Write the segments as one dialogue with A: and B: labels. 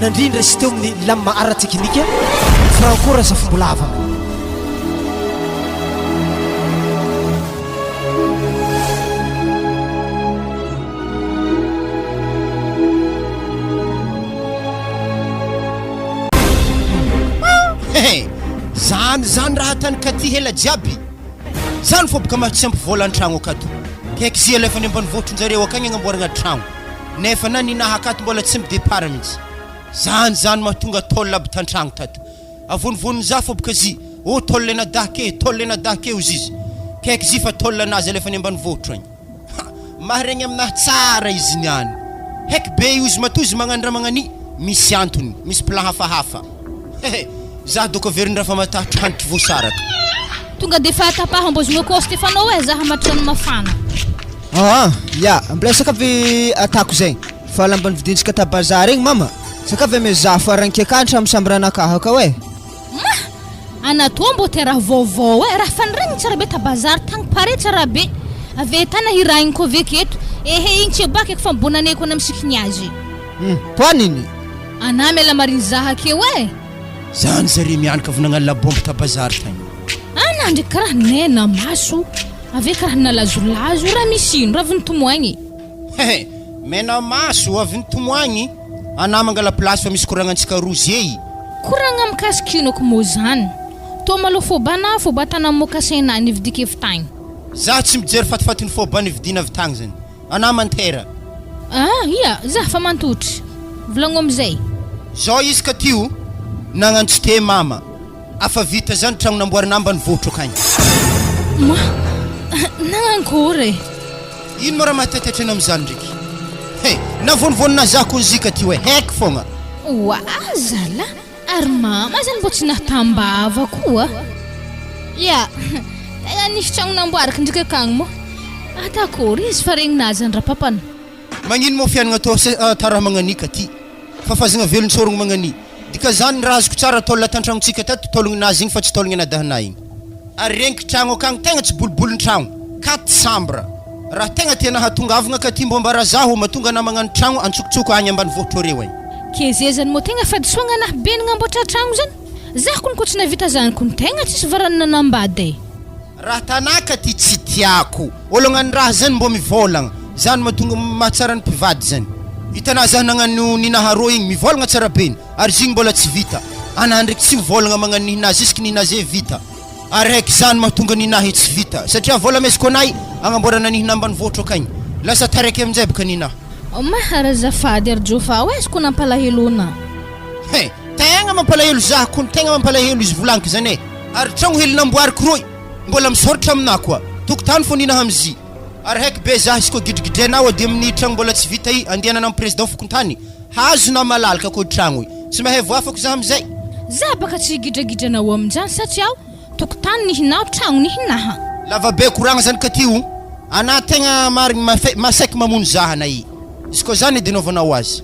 A: nandrindra sy teo amin'ny lama ara-teknika fa ankora zafombolava
B: zany raha tany katy hela jiaby zany fô boka mahatsy ampivola an-tragno akato kaiky zy alefa ny ambanivoatron-jareo akagny agnamboaragna tragno nefa na ninaha akato mbola tsy midepara mihitsy zany mahatonga tôl aby tan-tragno tato avonivoniny za fô boka zy tôl ena dahake ozy izy kaiky zy fa tôl anazy alefa ny ambanivoatro agny maharegny aminahy tsara izy niany haiky be izy matozy magnano raha magnany misy antony misy plan hafahafa za doko verindra fa matahatra hantry voasaraka
C: tonga de fa tapaha mbozigno ko Stefano za hamatrano mafana
D: ya mbla sakavy atako zegny fa lambany vidintsika ta bazar igny mama sakavy me zafo aranky akantra amsambrana kahaka we
C: ana tombo te raha vovô raha fanregny tsara be ta bazar tagny pare tsara be ave tana hirahigny ko veketo igny tsy baka eky fambonane ko na misikigny azy
D: toaniny
C: ana mela mariny zaha ke we
B: zany zare mianaka avy nagnano labomby ta bazar tagny
C: ana ndreky karaha nena maso ave karaha nalazolazo raha misy ino raha avy nitomoagny
B: mena maso avy nitomoagny ana mangala place fa misy koragnantsika rozy
C: koragna mikasikino ko mo zany to malo fôbana fôba tana mokasena nividika evitagny
B: za tsy mijery fatifatiny fôba nividina avy tagny zany ana mantera
C: ia za fa mantotry volagno amizay
B: zao izy ka tio nagnantsy te mama afa vita zany tragno namboarina ambany voatro akagny
C: nagnankory
B: ino mora mahataitatrana amizany ndraiky navonivonina za ko zika tio haiky fogna
C: zala ary mama zany mbo tsy nahatambava koa ya tena nisy tragno namboaraka ndraiky akagny mo atakory izy fa regninazy any rapapana
B: magnino mo fiainagna atao taraha magnanika ty fa fazagna velonsorogno magnani dika zany raha azoko tsara tôla tan-tragnotsika tato tôlogninazy igny fa tsy tôlogny anadahana igny ary regniky tragno akagny tegna tsy bolibolintragno 4 chambre raha tegna tena hatongavagna ka ty mbo mbara zaho matonga na magnano tragno antsokotsoko agny ambany voatro reo agny
C: ke ze zany mo tegna fadisoagna anahy be nagnamboatra tragno zany zaho kony ko tsy navita zany kony tegna tsisy varany nanambady
B: raha tanaka ty tsy tiako olognany raha zany mbo mivolagna zany matonga mahatsara ny mpivady zany hitana zaho nagnano ninaharo igny mivolagna tsara be ary zigny mbola tsy vita ana ndraiky tsy mivolagna magnano ninazy isky ninazy vita ary haiky zany mahatonga ninahy tsy vita satria vola mesiko anay agnamboarana nihina ambany voatro akagny lasa taraiky aminjay boka ninahy
C: mahara zafady ary jofa oezy ko nampalahelo
B: tegna mampalahelo za kony tegna mampalahelo izy volaniko zany ary tragno hely namboariko roy mbola misoratra aminahy koa tokotany fô ninahy amizy ary haiky be za izy koa gidrigidrenao ady amin'ny tragno mbola tsy vita andianana amin'ny président fokontany hazo na malalaka koa tragno tsy mahay voafako za amizay
C: za baka tsy gidragidranao aminjany satria tokotany nihinao tragno nihinaha
B: lava be koragna zany ka tio ana tegna marigny masaiky mamono zahana izy koa zany edinovanao azy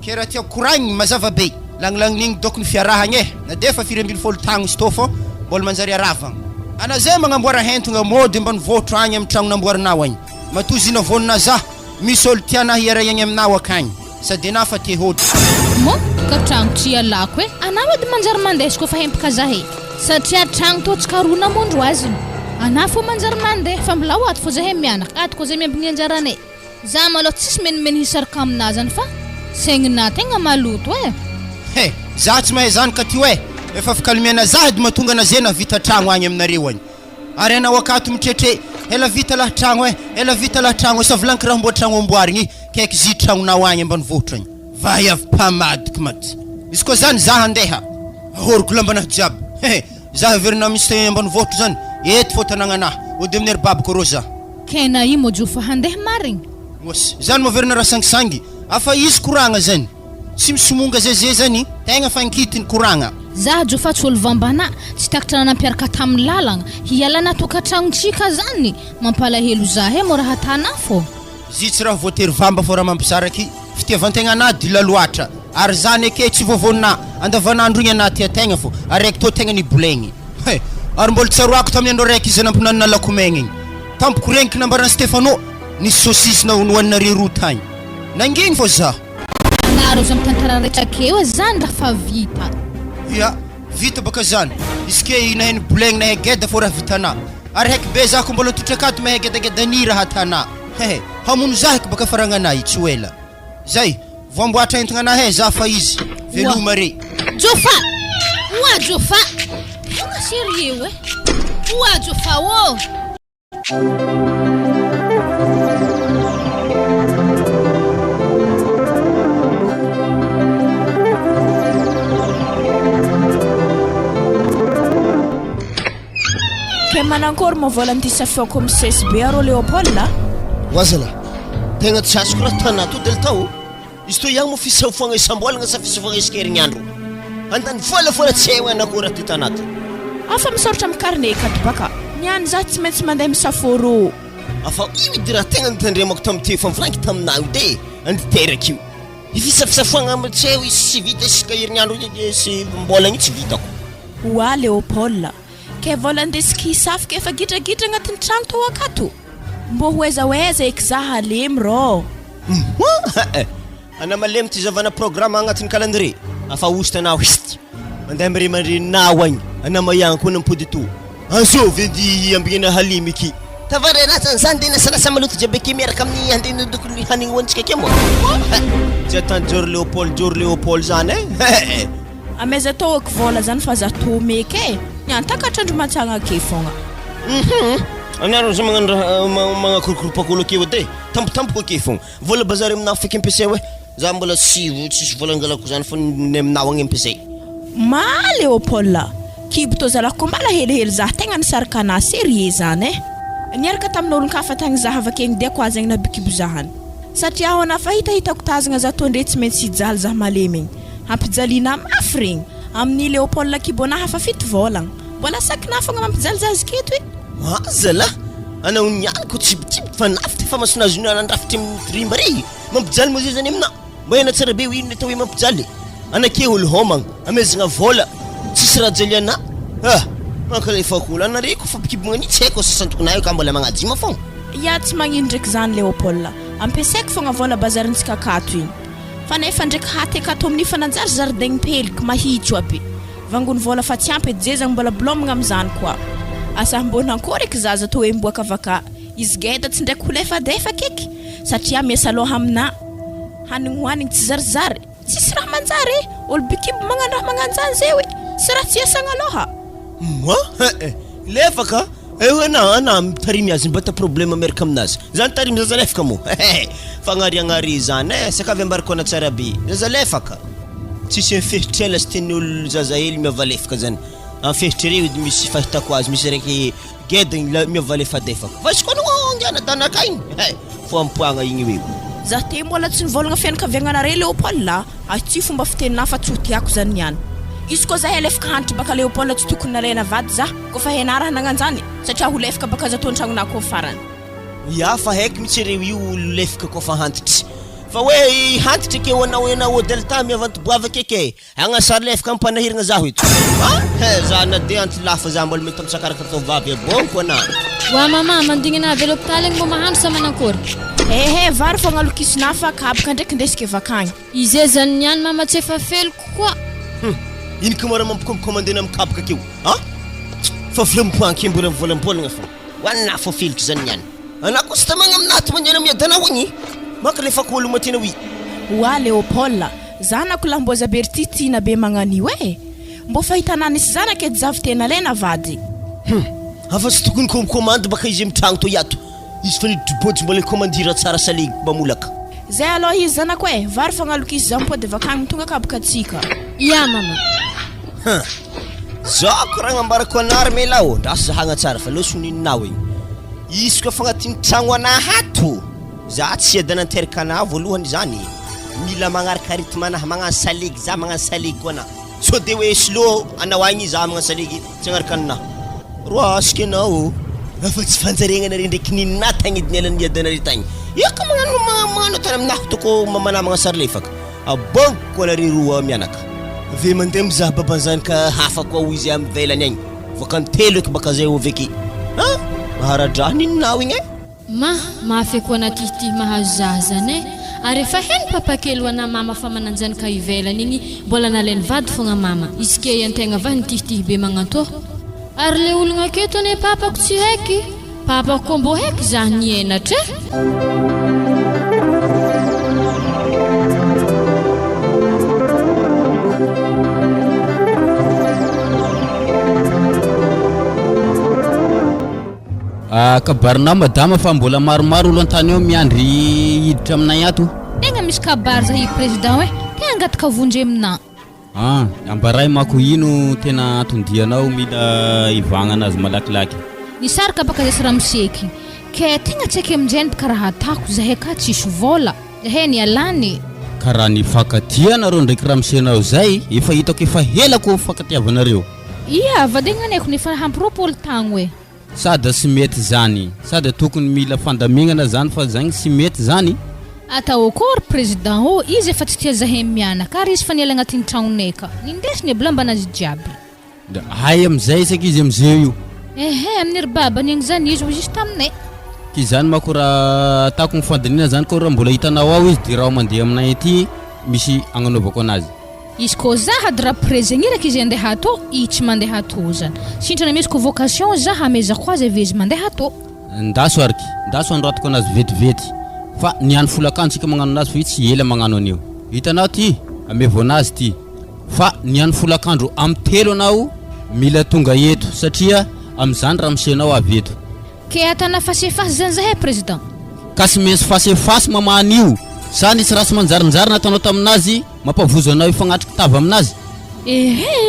B: ke raha tiako koragny mazava be langlangnigny doko ny fiarahagny na defa 270 tagno izy tô fô mbola manjary aravagna ana zay magnamboara hentogna mody ambany voatro agny amin'ny tragno namboarinao agny matozy inavonina za misy olo tiana hiarahagny aminao akagny sady ana fa te hody
C: mo ka tragno tsy alako anao edy manjary mandeha izy koa fa hempaka za satria tragno tô tsy karona mondro azy ana fô manjary mandeha fa mbola ato fô zahay mianaka ato koa zay miambigny anjarany za malo tsisy menimeny hisaraka aminazy any fa saigninà tegna maloto
B: za tsy mahay zany ka tio efa fikalimiana za edy mahatonga na zay navita tragno agny aminareo agny ary anao akato mitretre ela vita lah tragno ela vita lah tragno sa volaniko raha mbo tragno amboarigny kaiky zy tragnonao agny ambany voatro agny vai avy mpamadika maty izy koa zany za handeha ahoriko lambanahy jiaby za verina misy ambany voatro zany eto fô tanagnanahy ody amin'ny ary babako rô za
C: kena i mojo fa handeha marigny
B: mos zany maverina raha sangisangy afa izy koragna zany tsy misomonga zay zany tegna fa ankitiny koragna
C: za jofa tsy olo vambana tsy takatra nampiaraka tamin'ny lalagna hialana tokantragnontsika zany mampalahelo za mo raha tana fô
B: zy tsy raha voatery vamba fô raha mampisaraky fitiavantegna ana dila loatra ary zany ake tsy vovonina andavanandro igny anaty ategna fô ary raiky tô tegna nibolegny ary mbola tsaroako tamin'ny andro raiky izy nampinanina lakomegna igny tampoko reniko nambarana Stefano nisy sosisy na nohanina reroa tagny nanginy fô za
C: na Ary zo mitantara rehetra zany raha vita.
B: Ya, vita baka zany. Iske nahay boleng nahay geda fo raha vitana. Ary haiko be zako mbola totrakato mahay gedagedani raha tana. Hehe, hamono zahiko baka faragnanahy tsy ela. Zay, voamboatra entagna nahay za fa izy. Veloma re.
C: Jofa! Oa Jofa! Tena sérieux Oa Jofa ô!
E: Ke manankory mavola an'ity safiako amin'ny CSB arô Léopold la?
F: Wazala, tegna tsy azoko raha tana to del tao. Izy to ihany mo fisafogna isambolagna sa fisafogna isan-kerinandro. Andany fola tsy eo anakory raha ty tanata.
E: Afa misoratra amin'ny carnet kato baka. Niany za tsy maintsy mandeha misaforo.
F: Afa io edy raha tegna nitandremako tamin'ity efa mivolanky taminahy de anditeraka io. Ifisafisafogna tsy eo izy tsy vita isaka herinandro sy mbolagna io tsy vitako.
E: Oa Léopold, ke vola andesiky hisafika efa gitragitra agnatin'ny tragno to akato. Mbo hoeza eky za halemy rô.
F: Ana malemy ty zavana programme agnatin'ny calendrier. Afa ostanao hist. Mandeha miremanrenao agny. Ana mayagna koa nampody to. Azo vedy ambigna halemy iki.
G: Tavara raha zany de nasalasa maloto jiaby miaraka amin'ny andena dokony hanigny hoantsika ke mo.
F: Tsy atan Jor Léopold zany eh.
E: Ameza to ak vola zany fa za to meky Niany takatrandrandro matsagna ke fogna.
F: Anaro za mga kurupakolo ke wade. Tampo ke fogna. Vola bazary aminao feky MPC we. Za mbola tsisy vola angalako zany fa aminao agny MPC.
E: Ma Léopold, kibo to zalako mbala helihely za tegna nisaraka ana sérieux zany Niaraka tamin'olon-kafa tagny za avakegny diako azy agny nabikibo zahany. Satria ho ana fahitahitako tazagna za to ndre tsy maintsy hijaly za malemy igny. Hampijaliana mafy regny. Amin'ny Léopold kibona hafa fito volagna. Mbola sakina fogna mampijaly za azy keto
F: Mazala, ana uniany ko tsibitsibity fa nafty fa masonazy uniany andrafitry amin'ny rimba re. Mampijaly mo zay zany amina. Mba hena tsara be ino atao hoe mampijaly. Anake olo homagna, amezagna vola. Tsisy raha jaliana. Mankalefa kola anare ko fa bikibogna ni tsy haiko sasantokonahy ka mbola magnajima fogna.
E: Ya tsy magnino ndraiky zany Léopold. Ampiasaiko fogna vola bazarintsika akato igny. Fa nefa ndraiky haty akato amin'ny fananjary zaridaigny peliky mahitso aby. Vangony vola fa tsy ampy edzezagna mbola blomagna am'zany koa. Asa mbona ankora eky zaza to hoe mboaka avaka. Izy geda tsy ndraiky ho lefadefa keky. Satria miasa aloha amina. Hanigny hoanigny tsy zarizary. Tsisy raha manjary olo bikibo magnano raha magnanjany zay hoe. Sy raha tsy iasagna aloha.
F: Lefaka ana tarimy azy mbata problème miaraka aminazy. Zany tarimy zaza lefaka mo. Fagnariagnary zany sakavy ambarikona tsara be. Zaza lefaka. Tsisy fehitra sy ten'olo zaza hely miava lefaka zany. Amin'ny fehitra reo misy fahitako azy misy raiky gedagny miava lefadefaka. Fa izy koa ngiana danaka igny. Fo ampoagna igny hoe.
E: Za te mbola tsy nivolagna fianakaviagnanare Léopold la. Tsy fomba fitenina fa tsy ho tiako zany niany. Izy koa zahay lefaka hantry baka Léopold tsy tokony nalaina vady za koa fa henara nagnanjany satria ho lefaka baka za to an-tragnona koa farany.
F: Ya fa haiko mitsy reo io lefaka koa fa hantitry. Fa hoe hantitry ke ho anao delta miavantoboava keke. Agnasary lefaka ampanahiragna zaho eto. Za na de antilafa za mbola mety amtsakaraka tao vavy bonko ana.
C: Wa mama mandignina avy l'hôpital igny mo mahandro sa manankory.
E: Vary fogna alokisina fa kabaka ndraiky ndesika vakagny.
C: Izy zany niany mama tsy efa feloko koa.
F: Ino kamara mampikomandena amin'ny kabaka keo fa filampoanky mbola volambolagna fo wana fo filtry zany niany ana ko sy tamagna aminaty manjana miadanao agny maka lefa ko olo matina wi
E: Wa Léopold, zanako la mbo zaberty tina be magnanio mbo fahitanany sy zanaka edy zavy tena lena vady.
F: Afa sy tokony komande baka izy am'tragno to yato izy fa nidibôdy mbola komandira tsara saligy mamolaka.
E: Zay aloha izy zanako vary fogna alokisy za mipody vakagny tonga kabaka atsika.
C: Ya mama.
F: Zako raha ambarako anary melao ndraso zahagna tsara fa loso nininao igny. Izy koa fa agnatin'ny tragno ana hato za tsy adananteraka ana voalohany zany mila magnaraka rythme anahy magnano saligy za magnano saligy koa ana so de hoe slow anao agny za magnano saligy tsy agnaraka anah roa asika anao afa tsy fanjariagna nare ndraiky ninina tagnidiny alan'ny adanare tagny iaka magnano tany aminahy toko manamagna sary lefaka abonko anare roa mianaka ve mandeha mizaha babanzany ka hafa koa ho izy amin'ny velany agny vokany telo eky baka zay ho veky maharadraha nininao igny
C: Ma mafy ko anakity mahazo zazany
H: Ary efa heny papakely ho ana mama fa mananjany ka ivelany igny mbola nalainy vady fogna mama. Izy ke antegna va nitihitihy be magnantô. Ary le ologna aketo ane papako tsy haiky. Papako koa mbô haiky zah nienatra.
I: Kabarina madama fa mbola maromaro olo antany eo miandry hiditra aminay ato.
C: Tegna misy kabary zahy président hoe tegna angataka vonjy amina.
I: Ambaray mako ino tena atondianao mila ivagna azy malakilaky.
C: Nisaraka baka zay ramseky. Ke tegna tsy haiko aminjay karaha atako zahay ka tsisy vola. Zahay ni alany.
I: Karaha ny fakatia nareo ndraiky ramsenao zay efa hitako efa helako fakatiavanareo.
C: Ia, vadegna neko nefa hampropolo tagno hoe.
I: Sada sy mety zany. Sada tokony mila fandamignana zany fa zagny sy mety zany.
C: Atao akory président ho izy efa tsy tia zahay mianaka ary izy fa niala agnatin'ny tragnonay ka. Nindesiny ablambanazy jiaby.
I: Hay amizay isak izy amizay io.
C: Amin'ny ry babany agny zany izy juste aminay.
I: Ki zany mako raha atako ny fandiniana zany ko raha mbola hitanao ao izy dia raha mandeha aminay aty misy agnanovako anazy.
C: Izy ko zahady raha préseniraka izy andeha atô, i tsy mandeha atô zany. Sintrana misy ko vocation za hamezako azy avy izy mandeha atô.
I: Ndaso ariky, ndaso androatako anazy vetivety. Fa niany folakantsika magnano anazy fa io tsy ela magnano anio. Hitanao ty, amevo anazy ty. Fa niany folakandro am telo anao mila tonga eto satria am'izany ramsenao avy eto.
C: Ke atana fasefasy zany zahay président.
I: Ka sy maintsy fasefasy mamany io. Sa nisy rasy manjarinjary natanao taminazy mampavozo anao ifagnatriky tava aminazy.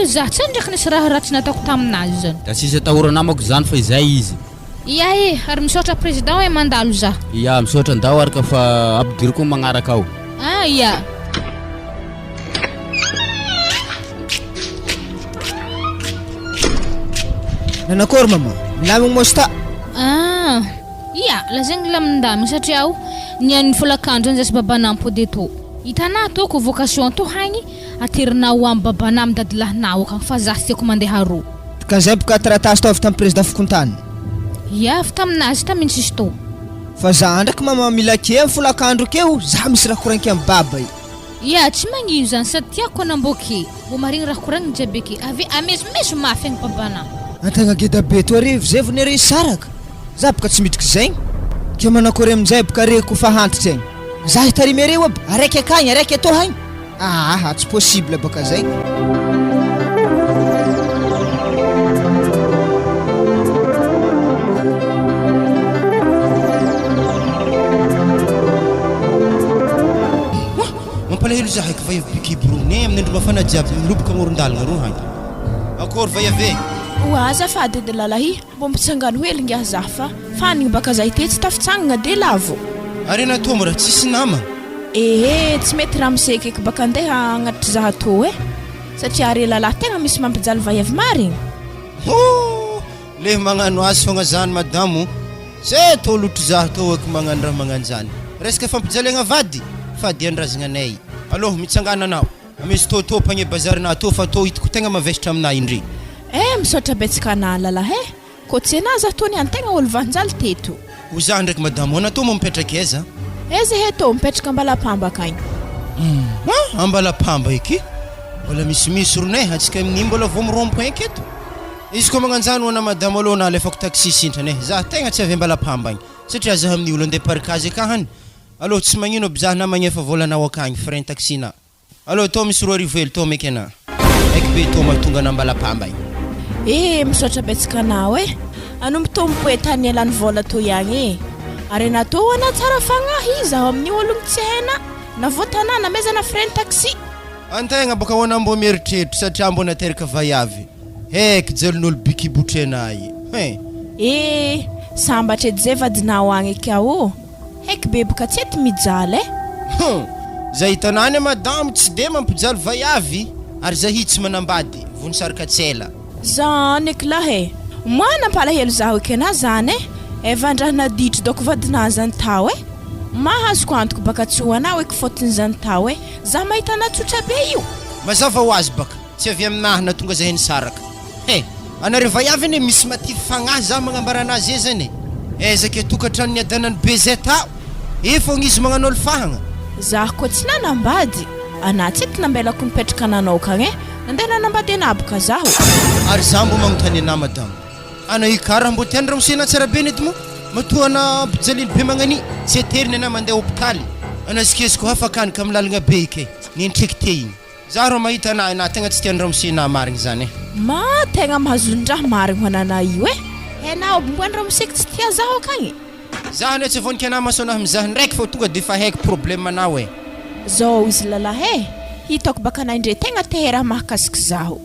C: Za tsy ndraiky nisy raha ratsy nataoko taminazy zany.
I: Da sisy atahorana mako zany fa izay izy.
C: Ia ary misaotra président hoe mandalo za.
I: Ia, misaotra ndao araka fa ampidiriko magnaraka ao.
C: Ia.
D: Nanakory mama, milamigny mosta.
C: Ia, lazegny lamindamy satria ao niany folakandro zany zasy babanam pôde tô. Hitanao tô ko vocation tô hagny aterinao am babanam dadilahinao ka fa za tiako mandeha ro.
D: Ka zay boka taratasy tao avy tamin'ny président fokontany.
C: Ia, avy taminazy tamin'ny tsisy tô.
D: Fa za ndraiky mama mila ke amin'ny folakandro keo za misy raha koranky amin'ny baba i.
C: Ia, tsy magnino zany sady tiako anamboke. Bo marigny raha koragny jiaby ake avy amesomeso mafy agny babana.
D: Antagna geda be to arivo zay vao nere saraka. Za boka tsy midriky zaigny. Ke manakory amin'izay boka reko kofa hantitra igny. Za hitarimy areo aby, araiky akagny, araiky atô hagny. Tsy possible boka zay.
B: Mampalahelo za haiko va bikibronay amin'ny andro mafana jiaby milobaka morondalagna ro hagny. Akory va yave?
E: Azafady edy lalahy, mbô mitsangano hely ngiah za fa fanigny baka za ite tsy tafitsangana de lavo.
B: Ary natô mo raha tsisy nama?
E: Tsy mety raha miseky eky baka andeha agnatitry za atô satria are lalahy tegna misy mampijaly vaiavy marigny.
B: Le magnano azy fogna zany madamo. Se tô lotry za tô eky magnano raha magnano zany. Resaka fampijaliagna vady fa diandrazagna anay. Aloha mitsangana anao. Misy tô pagné bazarina atô fa tô hitako tegna mavesatra aminay indry.
E: Misaotra betsaka ana lalahy ko tsy ana za tô niany tegna olo vanjaly teto.
B: Ho za ndraiky madamo anatô mo mipetraka eza?
E: Eza heto mipetraka ambalapamba akagny.
B: Ambalapamba eky? Mbola misy ronay hatsika amin'igny mbola vao mirompoka eky eto. Izy koa magnanjany ho ana madamo aloha na alefako taxi sintrany za tegna tsy avy ambalapamba igny satria za amin'ny olo andeha parkage akagny. Aloha tsy magnino bizaha na magnefa volanao akagny frein taxina. Aloha tô misy 2 arivo hely tô meky ana. Eky be tô mahatonga an'ambalapamba igny.
E: Misaotra betsaka anao anombo tompo hoe tany alany vola tô ihagny ary natô ana tsara fagnahy zaho amin'ny ologno tsy haina na voatanana mezana frein taxi.
B: Antegna boka hoana mbo mieritreritra satria mbo nateraka vaiavy. Heky jelon'olo bikibotrenay.
E: Sambatra edy zay vadinao agny akao. Heky be boka tsy ety mijaly
B: Zay hitanany madamo tsy de mampijaly vaiavy ary za hitsy manambady vonisaraka tsela.
E: Zany eky lahy manampalahelo zaho eky ana zany vandrahana ditry doko vadina zany tao mahazoko antoko baka tsy ho anao eky fôtiny zany tao za mahita ana tsotra be io.
B: Mazava ho azy baka tsy avy aminahy na tonga zahay nisaraka. Anare vaiavy ane misy maty fagnahy za magnambara anazy e zany. Ezaka tokatrano ny adanany be zay tao. Efo izy magnano olo fahagna.
E: Zah koa tsy nanambady anaty tsy nambelako nipetraka nanao kagny nandeha nanambady anaboka zaho.
B: Ary zaho mbo magnontany ana madame. Ana ikara mbo tiany ramosena tsara be nedy mo? Matoana bijaliny be magnani tsy eteriny ana mandeha hôpitaly. Ana sikeziko hafakany ka milalagna be ike. Nientreke igny. Zaho ro mahita ana tegna tsy tiany ramosena marigny zany.
E: Ma tegna mahazondraha marigny ho anana io Henao mboany ramoseka tsy tia zaho kagny.
B: Zaho ne tsy vonika ana masona mizaha ndraiky fa tonga de fa haiko problème anao
E: Zao izy lalahy hitako baka naindre tegna tehera mahakasiky zaho.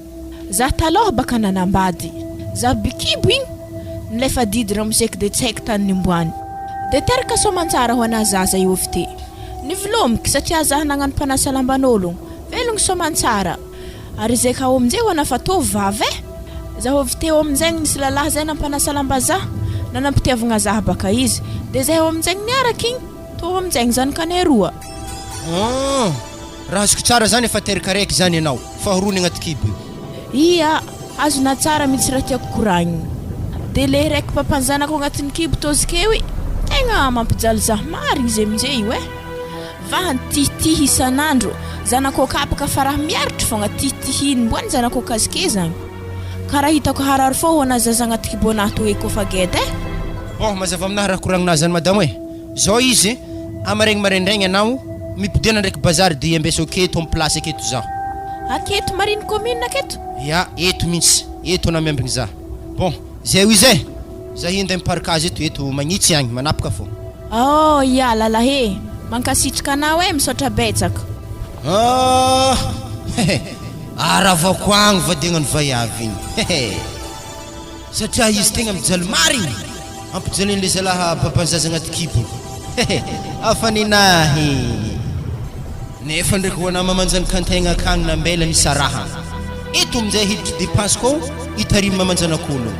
E: Zaho taloha baka nanambady. Zaho bikibo igny nilefa didy ramoseka de tsy haiko tany nimboany. De teraka soamantsara ho ana zaza io avy te. Nivelomiko satria zaho nagnano mpanasa lamban'ologno. Velogno soamantsara. Ary zay ka aminjay ho ana fa tô vavy zaho avy teo aminjay nisy lalahy zay nampanasa lamba zaho. Nanampitiavagna zaho baka izy. De zay aminjay niaraka igny tô aminjay zany kany roa.
B: Raha azoko tsara zany efa teraka raiky zany ianao fa horony agnaty kibo.
E: Ia, azona tsara mitsy raha tiako koragnina. De le raiky papanzanako agnatin'ny kibo tozikeo tegna mampijaly zaho marigny izy aminjay io Vahan tihitihy isanandro. Zanako kapaka faraha miaritry fogna tihitihiny mboany zanako kazike zany. Karaha hitako harary fô ho ana zaza agnaty kibo anahy to kofa gedy
B: mazava aminahy raha koragnina zany madame zao izy amaregny marendraigny anao mipidena ndraiky bazary de ambeso aketo amin'ny place aketo zaho.
E: Aketo marine commune aketo?
B: Ya, eto mihitsy. Eto na miambigny zaho. Bon, zay io zay. Zaho hinda miparkazy eto magnitsy agny manapaka fô.
E: Ya lalahy. Mankasitrika anao misaotra betsaka.
B: Aravako agny vadegnany vaiavy igny. Satria izy tegna mijaly marigny. Ampijaliny le zalaha babanzaza agnaty kibo. Afa ninahy. Nefa ndraiky ho ana mamanjany kantegna akagny nambela fisarahana. Eto aminjay hiditry dépense ko itarimy mamanjanak'olo.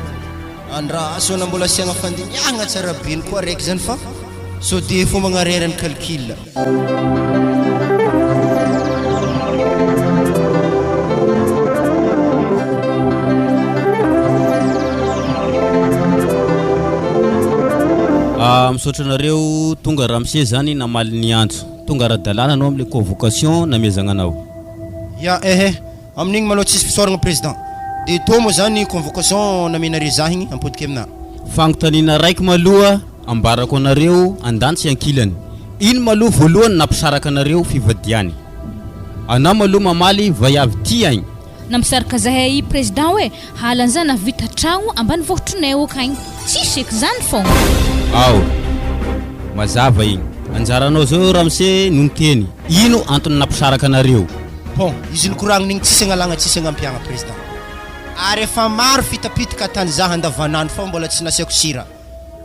B: Andraso ana mbola asiagna fandiniagna tsara be ny koa raiky zany fa so de fo magnarerany calcul.
I: Misaotra anareo tonga ramose zany namaly ny antso. Tonga ara-dalàna anao am'le convocation namezagna anao.
B: Ya amin'igny malo tsisy fisaoragna président. De to mo zany convocation namenare zaho igny ampodika amina.
I: Fagnontaniana raiky maloha ambarako anareo andantsy ankilany. Ino maloha voalohany nampisaraka anareo fivadiany? Anao maloha mamaly vaiavy ty agny.
C: Nampisaraka zahay président halan'zany vita tragno ambany vohitrinay akagny. Tsisy eky zany fogna.
I: Mazava igny. Anjaranao zao ramose nonteny. Ino antony nampisaraka anareo?
B: Bon, izy nikoragnina igny tsisy agnalagna tsisy agnampiagna président. Ary efa maro fitapitaka tany zaho andavanandro fa mbola tsy nasiako sira.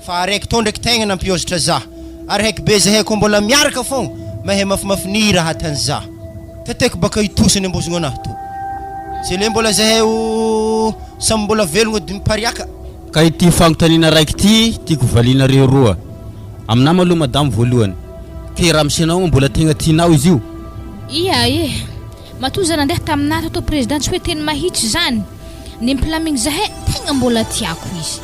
B: Fa araiky to ndraiky tegna nampiozatra zaho. Ary haiky be zahay ko mbola miaraka fogna mahay mafimafinira hatany zaho. Teteko baka itosany ambozogno anahy to. Tsy le mbola zahay samy mbola velogno de mipariaka.
I: Ka ity fagnontaniana raiky ty tiako valinareo roa. Aminah maloha madame voalohany. Ke ramsenao mbola tegna tianao izy io?
C: Ia matoza nandeha taminahy to président tsy hoe teny mahitsy zany. Nimplamigny zahay tegna mbola tiako izy.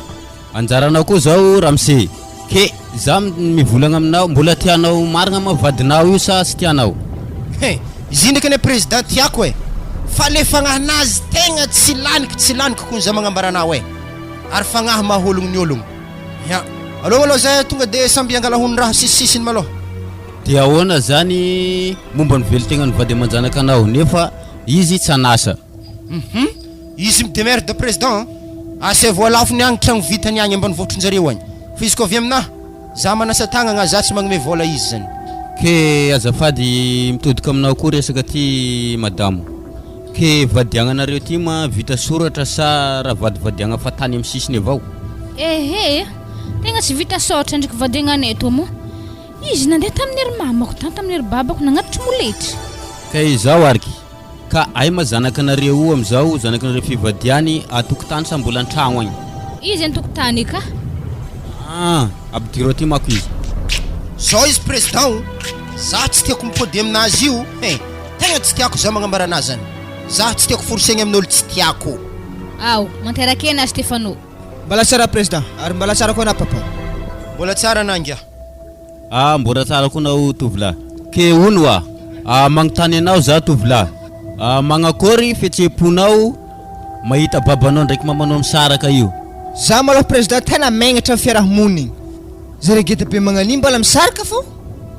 I: Anjaranao koa zao ramse. Ke za mivolagna aminao mbola tianao marigna mavadinao io sa tsy tianao?
B: Izy ndraiky ne président tiako fa le fagnahanazy tegna tsy laniky kun za magnambaranao ary fagnahy mahologno ny ologno. Ya. Aloha zahay tonga de samby angalahony raha sisisiny malo.
I: De ahoana zany momba ny veli-tegna ny vady aman-janaka anao nefa izy tsy anasa?
B: Izy midemerde de président ase voalafony agny tragno vitany agny ambany vohitrinjareo agny. Fa izy ko avy aminahy za manasa tagnagna za tsy magnome vola izy zany.
I: Ke azafady mitodika aminao koa resaka ty madamo. Ke vadiagnanareo ty ma vita soratra sa raha vadivadiagna fa tany amin'ny sisiny avao?
C: Tegna tsy vita soratra ndraiky vadiagnanay to mo. Izy nandeha tamin'ery mamako tamin'ery babako nagnatitry moletry.
I: Ka izao ariky. Ka ay ma zanakanareo io amizao zanakanareo fivadiany atokotany sa mbola an-tragno agny?
C: Izy antokotany ka?
I: Abdiro ty mako izy.
B: Zao izy président za tsy tiako mipody aminazy io tegna tsy tiako za magnambara anazy zany. Za tsy tiako forcegna amin'olo tsy tiako.
C: Manteraka ena Stefano.
D: Mbala tsara président ary mbala tsara koa na papa.
B: Mbola tsara nangia.
I: Mbola tsara koa nao tovolahy. ke uno magntany anao za tovolahy magnakory fetseponao mahita babanao ndraiky mamanao misaraka io
D: za maloha président tena magnatra amin'ny fiarahamonigny zare geta be magnan'iny mbola misaraka fo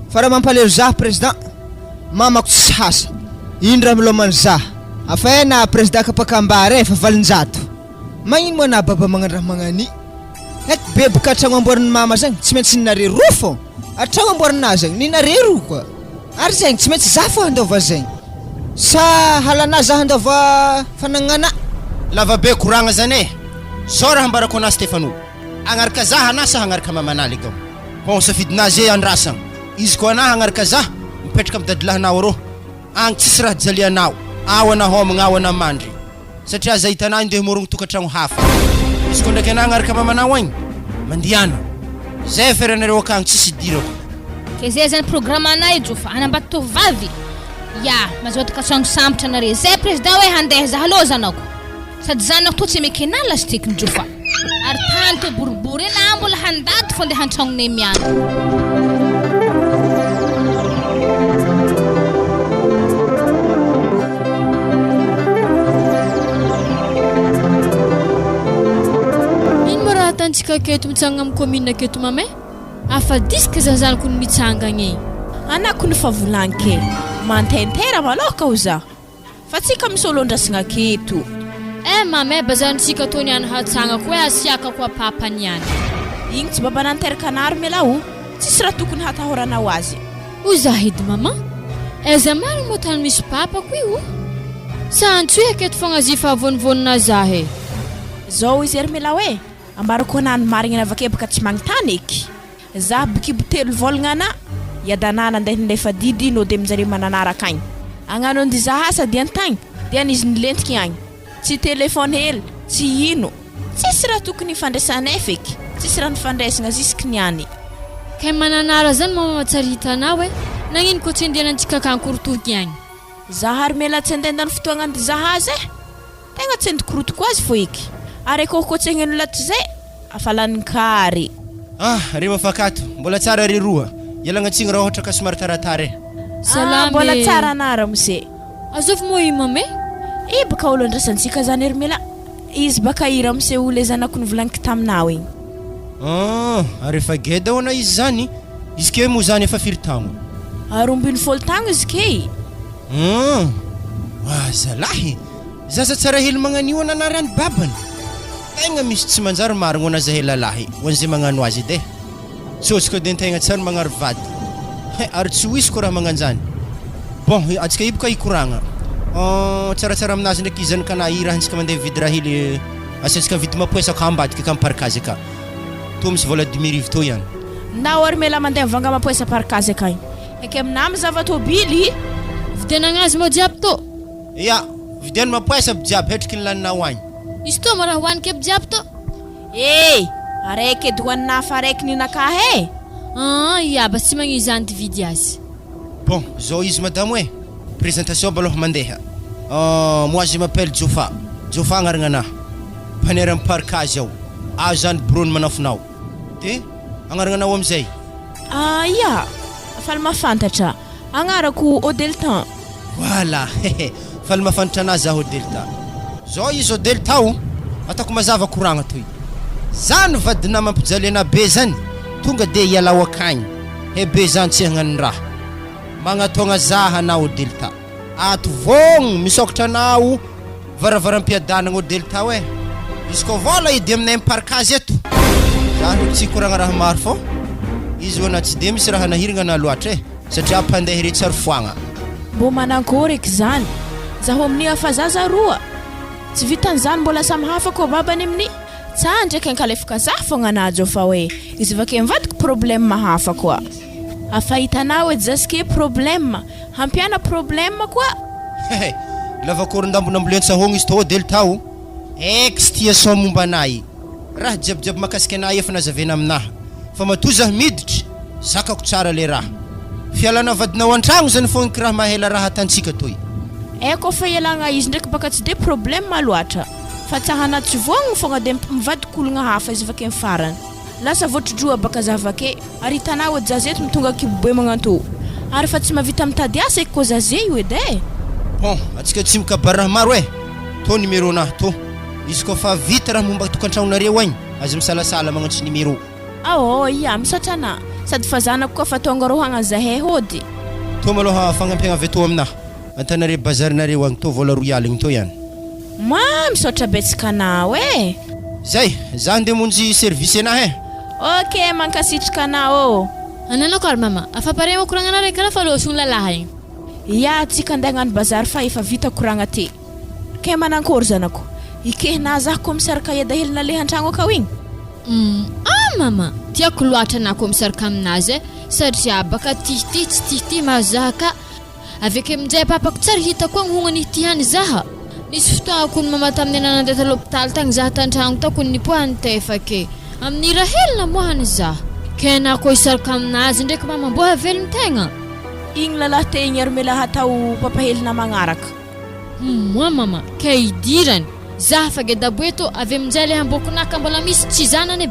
D: fa raha mampalelo za président mamako tsy hasa ino raha milomany za afa na président kapakambary fa valinjato magnino moa na baba magnano raha magnani eky beboka atragno amboarin'ny mama zegny tsy maintsy ninare roa fô atragno amboarinazy zegny ninare roa koa ary zegny tsy maintsy za fo handova zegny sa halana za handova fanagnana
B: lava be koragna zany zao raha ambarako anazy Stefano agnaraka za hanasa hagnaraka mamanaly gao bon safidinazy andrasagna izy ko ana hagnaraka za mipetraka amin'ny dadilahinao arô agny tsisy raha jalianao ao ana homagna ao ana mandry satria za hitanao ndeha morogno tokantragno hafa izy ko ndraiky ana hagnaraka mamanao agny mandiana zay feranareo akagny tsisy dirako
C: ke zay zany programme anay jofa anambato tovavy ya mazotoka tragno sambatra nare zay président hoe handeha za halô zanako sady zanako to tsy meky ana lastikiny jofa ary tany to boribory ena mbola handady fo ndeha hantragnonay miana
H: ino mo raha tantsika aketo mitsangana amin'ny commune aketo mame afa disika zazanako ny mitsangagna
E: anako ny favolanke mantentera maloka ho za fa tsika misolondrasagna aketo
H: mame bazantsika tony any hatsangako hoe asiaka koa papany any
E: igny tsy baba nanteraka anary melao tsisy raha tokony hatahoranao azy
H: o za edy mama aiza marigny moa tany misy papako io sa antsoe aketo fogna zifa avonivonina zahe
E: zao izy ery melao ambarako anany marigny navake baka tsy magnitany eky za bikibo 3 volagna ana iadanana andeha nilefa didy no de mizare mananaraka agny agnano andy za asa di antagny de anizy nilentiky agny tsy telefone hely tsy ino tsisy raha tokony fandraisanay feky tsisy raha nifandraisagna zisky niany
H: kay mananara zany mama matsara hitanao nagnino ko tsy andehanantsika kankorotoroky agny
E: za hary mela tsy andendany fotoagna andy zahazy tegna tsy andikorotoko azy fo eky ary kokotsegny laty zay afalanikary
B: re mafakato mbola tsara re roa ialagnatsigny raha ohatra ka somary taratara
H: salama
E: mbola tsara anara mose
H: azovy moa i mame
E: baka olo andrasantsika zany ery mela izy baka ira mose ole zanako nivolaniky taminao igny
B: ary efa geda hoana izy zany izy ke moa zany efa firy tagno
E: 12 tagno izy ke
B: zalahy zaza tsara hely magnanio ananary any babany tegna misy tsy manjary marigny hoana zahay lalahy hoan'izay magnano azy edy tsotsika de tegna tsara magnary vady ary tsy ho isy ko raha magnanjany bon atsika iboka ikoragna tsaratsara aminazy ndraiky izy anaka na i raha antsika mandeha vidy raha hely asiantsika vidy mapoesa ka ambadika ka miparkazy aka to misy vola 2000 to ihany
E: na ory mela mandeha mivanga mapoesa parkazy akagny eky aminamy zavatobily
H: vidianagnazy mo jiaby to
B: ya vidiany mapoesa jiaby hetriky ny laninao agny
H: izy to mo raha hoaniky aby jiaby to
E: araiky edy hoanina fa araiky ninakahy
H: ya bas tsy magnizy zany dividy azy
B: bon zao izy madame hoe présentation baloha mandeha moi je m'appelle Jofa agnaragna anahy mpanery amin'ny parkazy ao aho zany brony manafinao de agnaragna anao amizay
E: ya faly mafantatra agnarako Odeltan
B: voilà faly mafantatra anazy zaho Odeltan zao izy Odeltan atako mazava koragna toy zany vadina mampijaliana be zany tonga de ialao akagny be zany tsy hagnano raha magnatonga zaha anao Odeltan ato vogno misokatra anao varavaram-piadanagna Odeltan izy ko vola idy aminay parkazy eto za ndraiky tsy koragna raha maro fô izy hoana tsy de misy raha nahiragna na loatra satria mpandeha re tsary foagna
E: mbo manankory eky zany zaho amin'ny afa zaza roa tsy vitan'izany mbola samy hafa ko babany amin'ny tsa ndraiky ankalefaka za fogna anazy fa hoe izy vake mivadiko problème mahafa koa afa hitanao edy zasike problème hampiana problème koa
B: lava korondambonambolensa hogno izy to Odeltan extiation momba anay raha jiabijiaby makasika anay efa nazavena aminaha fa matoa zaho miditra zakako tsara le raha fialana vadinao an-tragno zany fogna k raha mahela raha tantsika toy
E: ko fa ialagna izy ndraiky baka tsy de problème loatra fa tsahana tsy vogno fogna de mivadikologna hafa izy vake farany lasa voatrodroa baka zavake ary hitanao edy zazeto mitonga kibobe magnanto ary fa tsy mavita mitady asa eky koa zaze io edy e.
B: Bon, atsika tsy mikabara maro e. To numéro na to. Izy ko fa vita raha momba tokantragnonareo agny, azo misalasala magnatry numéro.
E: Ia, misaotra ana. Sady fa zanako koa fa tonga rô hagna zahay hody.
B: To maloha fagnampiagna avy to aminah. Antanare bazarinareo agny to vola royaligny to ihany.
E: Misaotra betsaka anao e.
B: Zay, za ndeha monjy service anah e.
E: Ok, mankasitraka anao.
H: Ananako ary mama, afapare mo koragna anareo kala fa loso lalahy.
E: Ia, tsika andeha hagnano bazary fa efa vita koragna ty. Ke manankory zanako? Ikehina zah ko misaraka eda-helina le an-tragno akao igny.
H: Mama, tiako loatra anako misaraka aminazy satria baka tihty tsy tihty mazaka. Aveke aminjay papako tsara hitako agny hognany ity hany zaha. Nisy fotoagna kony mama tamin'ny nandeha ta l'hôpital tagny zaha tan-tragno tao ny poany tefake. Amin'ny raha helina mohany zaha. Ke anako isaraka aminazy ndraiky mama mbô havelogny tegna.
E: Igny lalahy te igny ary mela hatao papahelina magnaraka.
H: Moi mama, ke idirany. Zaha fa geda boeto avy aminjay le hambokonaka mbola misy tsy zanany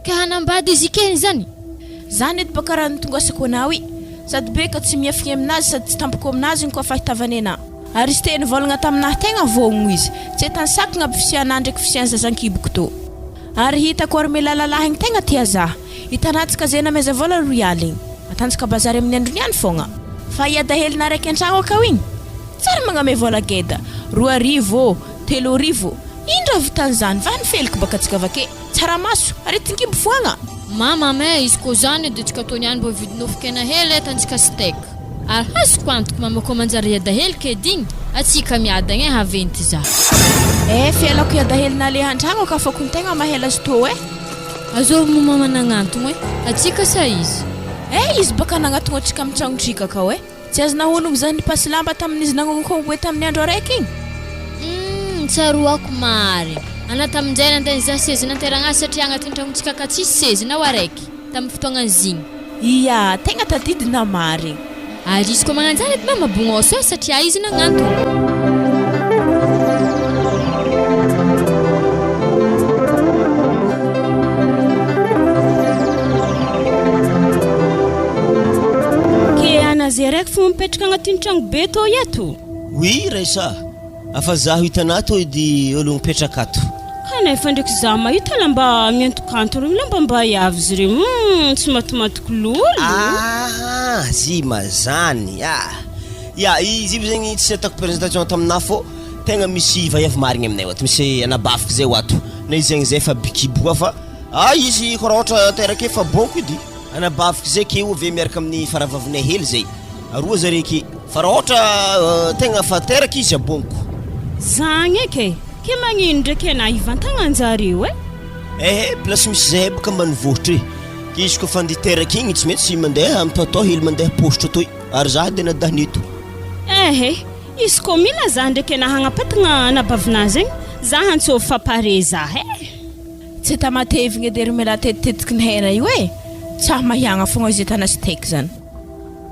H: ka hanambady izy ikeny zany.
E: Zany edy baka raha nitongasako anao i. Sady beka tsy miafiny aminazy sady tsy tampoko aminazy koa fahitavany ana. Ary izy teny volagna taminahy tegna vogno izy. Tsy tansakagna aby fisiana ndraiky fisiana zazankiboko to. Ary hitako ary mela lalahy igny tegna tia zaha. Hitanatsika zay nameza vola royaligny. Atanjaka bazary amin'ny andro niany fogna. Fa iada-helina raiky an-tragno akao igny. Tsara magname vola geda. 2,000, 3,000. Indra vitan'izany va nifeliko baka tsika vake. Tsaramaso, ary tingibo foagna.
H: Mama me izy ko zany dia tsika tony any mbo vidinofokena hely tantsika steak. Ary hazoko antoko mama ko manjary iada-hely kediny atsika miadagna haventy za.
E: Fialako iada-helina le an-tragno ka fa kon tegna mahela azy to e.
H: Azoro mo mama nagnantogna atsika sa izy.
E: Izy baka nagnatogna atsika amin'ny tragno trika akao e. Tsy azo nahonogno zany pasy lamba tamin'izy nagnonkoboe tamin'ny andro araiky igny.
H: Tsaroako mary. Ana tamin'izay nandeha za seza nanteragna satria agnatin'ny tragnontsika ka tsisy seza na araiky tamin'ny fotoagna zigny.
E: Ia, tegna tadidina mary.
H: Ary izy ko magnanjany edy mama bognoso satria izy nagnantogna.
J: Zay raiky fo mipetraka agnatin'ny tragno be to eto.
F: Oui, Raisa. Afa zaho hitanao to edy olo mipetraka ato.
J: Kanefa ndraiky zaho mahita lamba miantokanto regny lamba mba iavy izy regny. Tsy matomatoko lolo.
F: Zy mazany. Izy io zegny tsy ataoko présentation taminah fô tegna misy vaiavy marigny aminay ato. Misy anabafika zay ato. Na izy zegny zay fa bikiboa fa izy koa raha ohatra teraka efa bonko edy. Anabafika zay ke ove miaraka amin'ny faravavinay hely zay. Aroa zare ke fa raha ohatra tegna fa teraka izy abonko.
J: Zagny eky ke magnino ndraiky ana ivantagnanjareo
F: place misy zay baka ambanivohitra ke izy koa fa andeha teraka igny tsy maintsy mandeha am'totao hely mandeha postre toy ary zaho dia nadahnito.
J: Izy koa mila zaho ndraiky ana hagnapatagna anabavinazy zegny zaho antsovy fa pare zaho
E: tsy tamatevigny edy mela tetitetiky ny hena io tsah mahiagna fogna izy tana steak zany.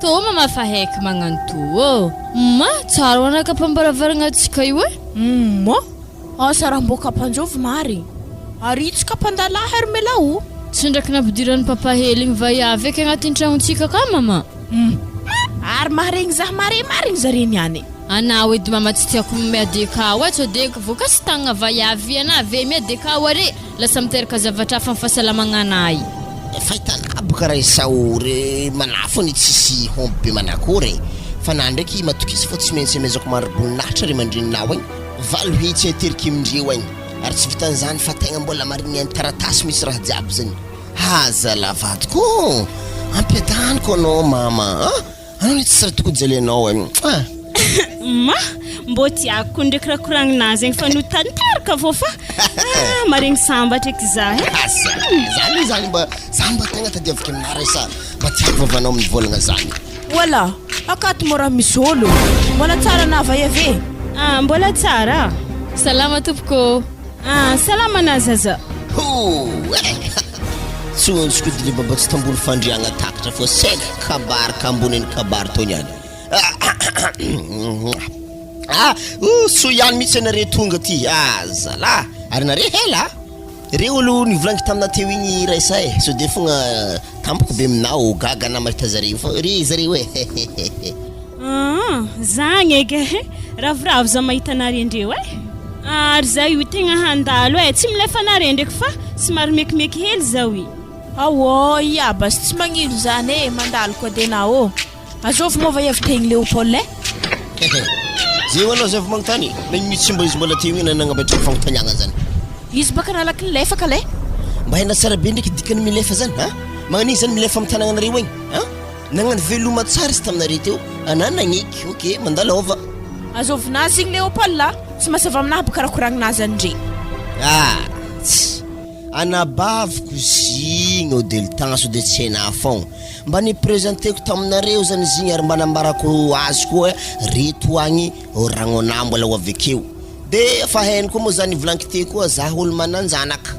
H: To mama fa heky magnanto tsara ho anaka pambaravaragna atsika io
E: sara mboka mpanjovy mary ary itsy kapandalahy ary melao
H: tsy ndraiky nampidiran'ny papa hely igny vaiavy eky agnatin'ny tragnontsika ka mama.
E: Ary maharegny zaho marigny zare niany.
H: Anao edy mama tsy tiako miadekao tsy odeko vokasy tagnana vaiavy ana ave miadekao are lasa miteraka zavatra hafa fahasalamagna anay.
G: Fahitana boka raha isaory manafony tsisy homby be manakory fa na ndraiky matokizy fô tsy maintsy amezako maroboninahitra ry mandrininao agny valo hitsy ateriky amindreo agny ary tsy vitan'izany fa tegna mbola mariny taratasy misy raha jiaby zany. Zalavadiko ampiadaniko anao mama anao ny tsy sara tokony jalianao
J: mbô tiako ndraiky raha koragninazy zegny fa no tanteraka fô fa maregny sambatra eky zaho
G: zany mba tegna tadiaviko aminah Raisa mba tiako vavanao amin'ny volagna zany.
E: Voilà, akato mora misy olo mbola tsara na vaiave.
J: Mbola tsara.
H: Salama tompoko.
J: Salama na zaza.
G: Tsontsoko dili baba tsy tambolo fandriagna takatra fô seka kabaraka amboniny kabary to niany. So ihany mitsy anare tonga ty zala ary nare hela reo olo nivolaniko tamina teo igny raisa e so de fogna tampoko be aminao gaga na mahita zareo fa ry zareo e
J: zagny eke ravoravo za mahita anareo ndreo e ary za io tegna handalo e tsy milefa anareo ndraiky fa somary mekimeky hely zao i
E: awô ia bas tsy magnino zany e mandalo koa de nao azovy mova eviteny Léopold e
G: zay anao zay magnotany nagnitsy mba izy mbola teo igny nanambatry fagnotaniagna zany
E: izy baka nalaky nilefaka le
G: mba haina tsara be ndraiky dikany milefa zany ha magnan'igny zany milefa amin'ny tanagnanareo igny ha nagnano veloma tsara izy taminareo teo ananagniky ok mandala ova
E: azovinazy igny Léopold la tsy masava aminahy baka raha koragninazy andre
G: anabaviko zigny au deltan so de tsy hainah fogna mba niprésenteko taminareo zany izy igny ary mba nambarako azy koa reto agny ragnona mbola ho avekeo de fa hainy koa moa zany volanky te koa za olo mananjanaka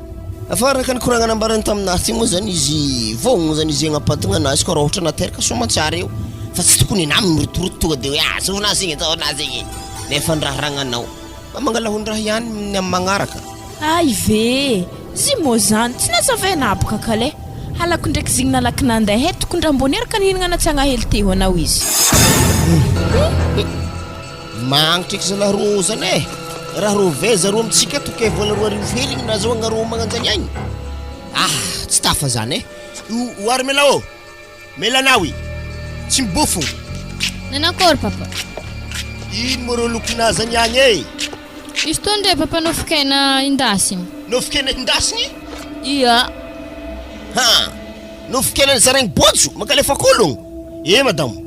G: afa raka nikoragna nambarany taminazy ty moa zany izy vogno zany izy agnapatigna anazy koa raha ohatra nateraka somatsara eo fa tsy tokony nama mirotoroto tonga de hoe zovinazy igny ataonazy igny nefa ndraha ragnanao mba mangalahondraha ihany amin'ny magnaraka
E: ay ve zy moa zany tsy nazavaina boka kale halako ndraiky zigny nalaky nandeha he tokony raha mbony araka nihinagna anatsagna hely teo anao izy
G: magnitry eky zalahy ro zany e raha ro veza ro amitsika toke vola roa arivo hely igny nazahoagna ro magnanjany agny tsy tafa zany e oary melao melanao i tsy mibofo
H: Nanakôry papa
G: ino mo rô lokonazy any agny e
H: izy tô ndre papa nofikena indasigny
G: nofikena indasigny
H: ia
G: nofikena zaragny bojo makalefa kologno madamo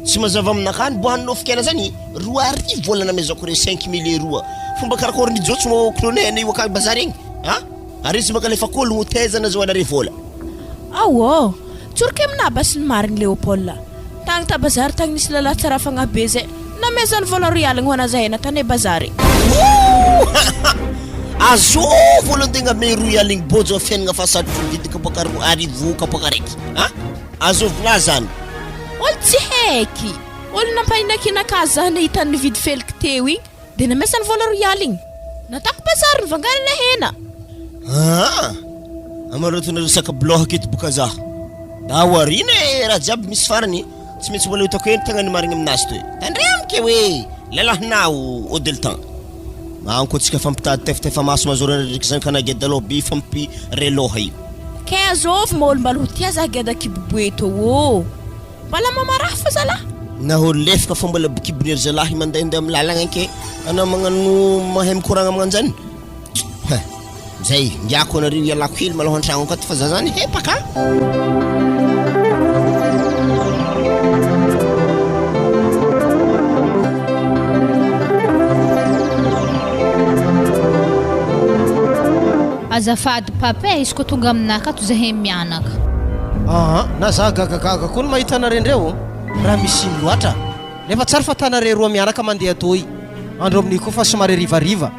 G: tsy mazava aminakany bohany nofikena zany roa arivo volana mezako re 5 000 roa fomba karakory nijotso mo klonena io akany bazary igny ary izy makalefa kologno tezana zao anare vola
E: awô tsorike amina basy ny marigny Léopold tagny ta bazary tagny nisy lalahy tsara fagnabe zay namezany vola rialigny ho anazahena tany bazary
G: azo volan-tegna me royaligny bojo afiainagna fa satro vidika boka arivo ka boka raiky azovina zany
E: olo tsy haiky olo nampahinakina-kazy zany hitany nividy feliky teo igny de namesany vola royaligny natako bazary nivangana hena
G: amarotonareo saka blohaka eto boka za dawarina raha jiaby misy farany tsy maintsy mbola hitako eny tegna ny marigny aminazy toy tandremike hoe lalahinao au deltan ankoatsika fampitady teftefa maso mazorandriky zany kanagedaloha be fampireloha io
E: ke azovy maolo mbala hotia za geda kiboboeto ô mbala mamaraha fa zalahy
G: naholo lefaka fa mbola bikibon'ery zalahy mandehandeha amin'ny lalagna anke anao magnano mahay mikoragna magnanjany zay ngiako anareo ialako hely malaho an-tragno akaty fa za zany hepaka
C: azafady papa izy koa tonga aminaka ato zahay mianaka
A: na za gagagaga koa no mahita anareo raha misy iny loatra nefa tsara fa tanare roa mianaka mandeha toy andro amin'io koa fa somary rivariva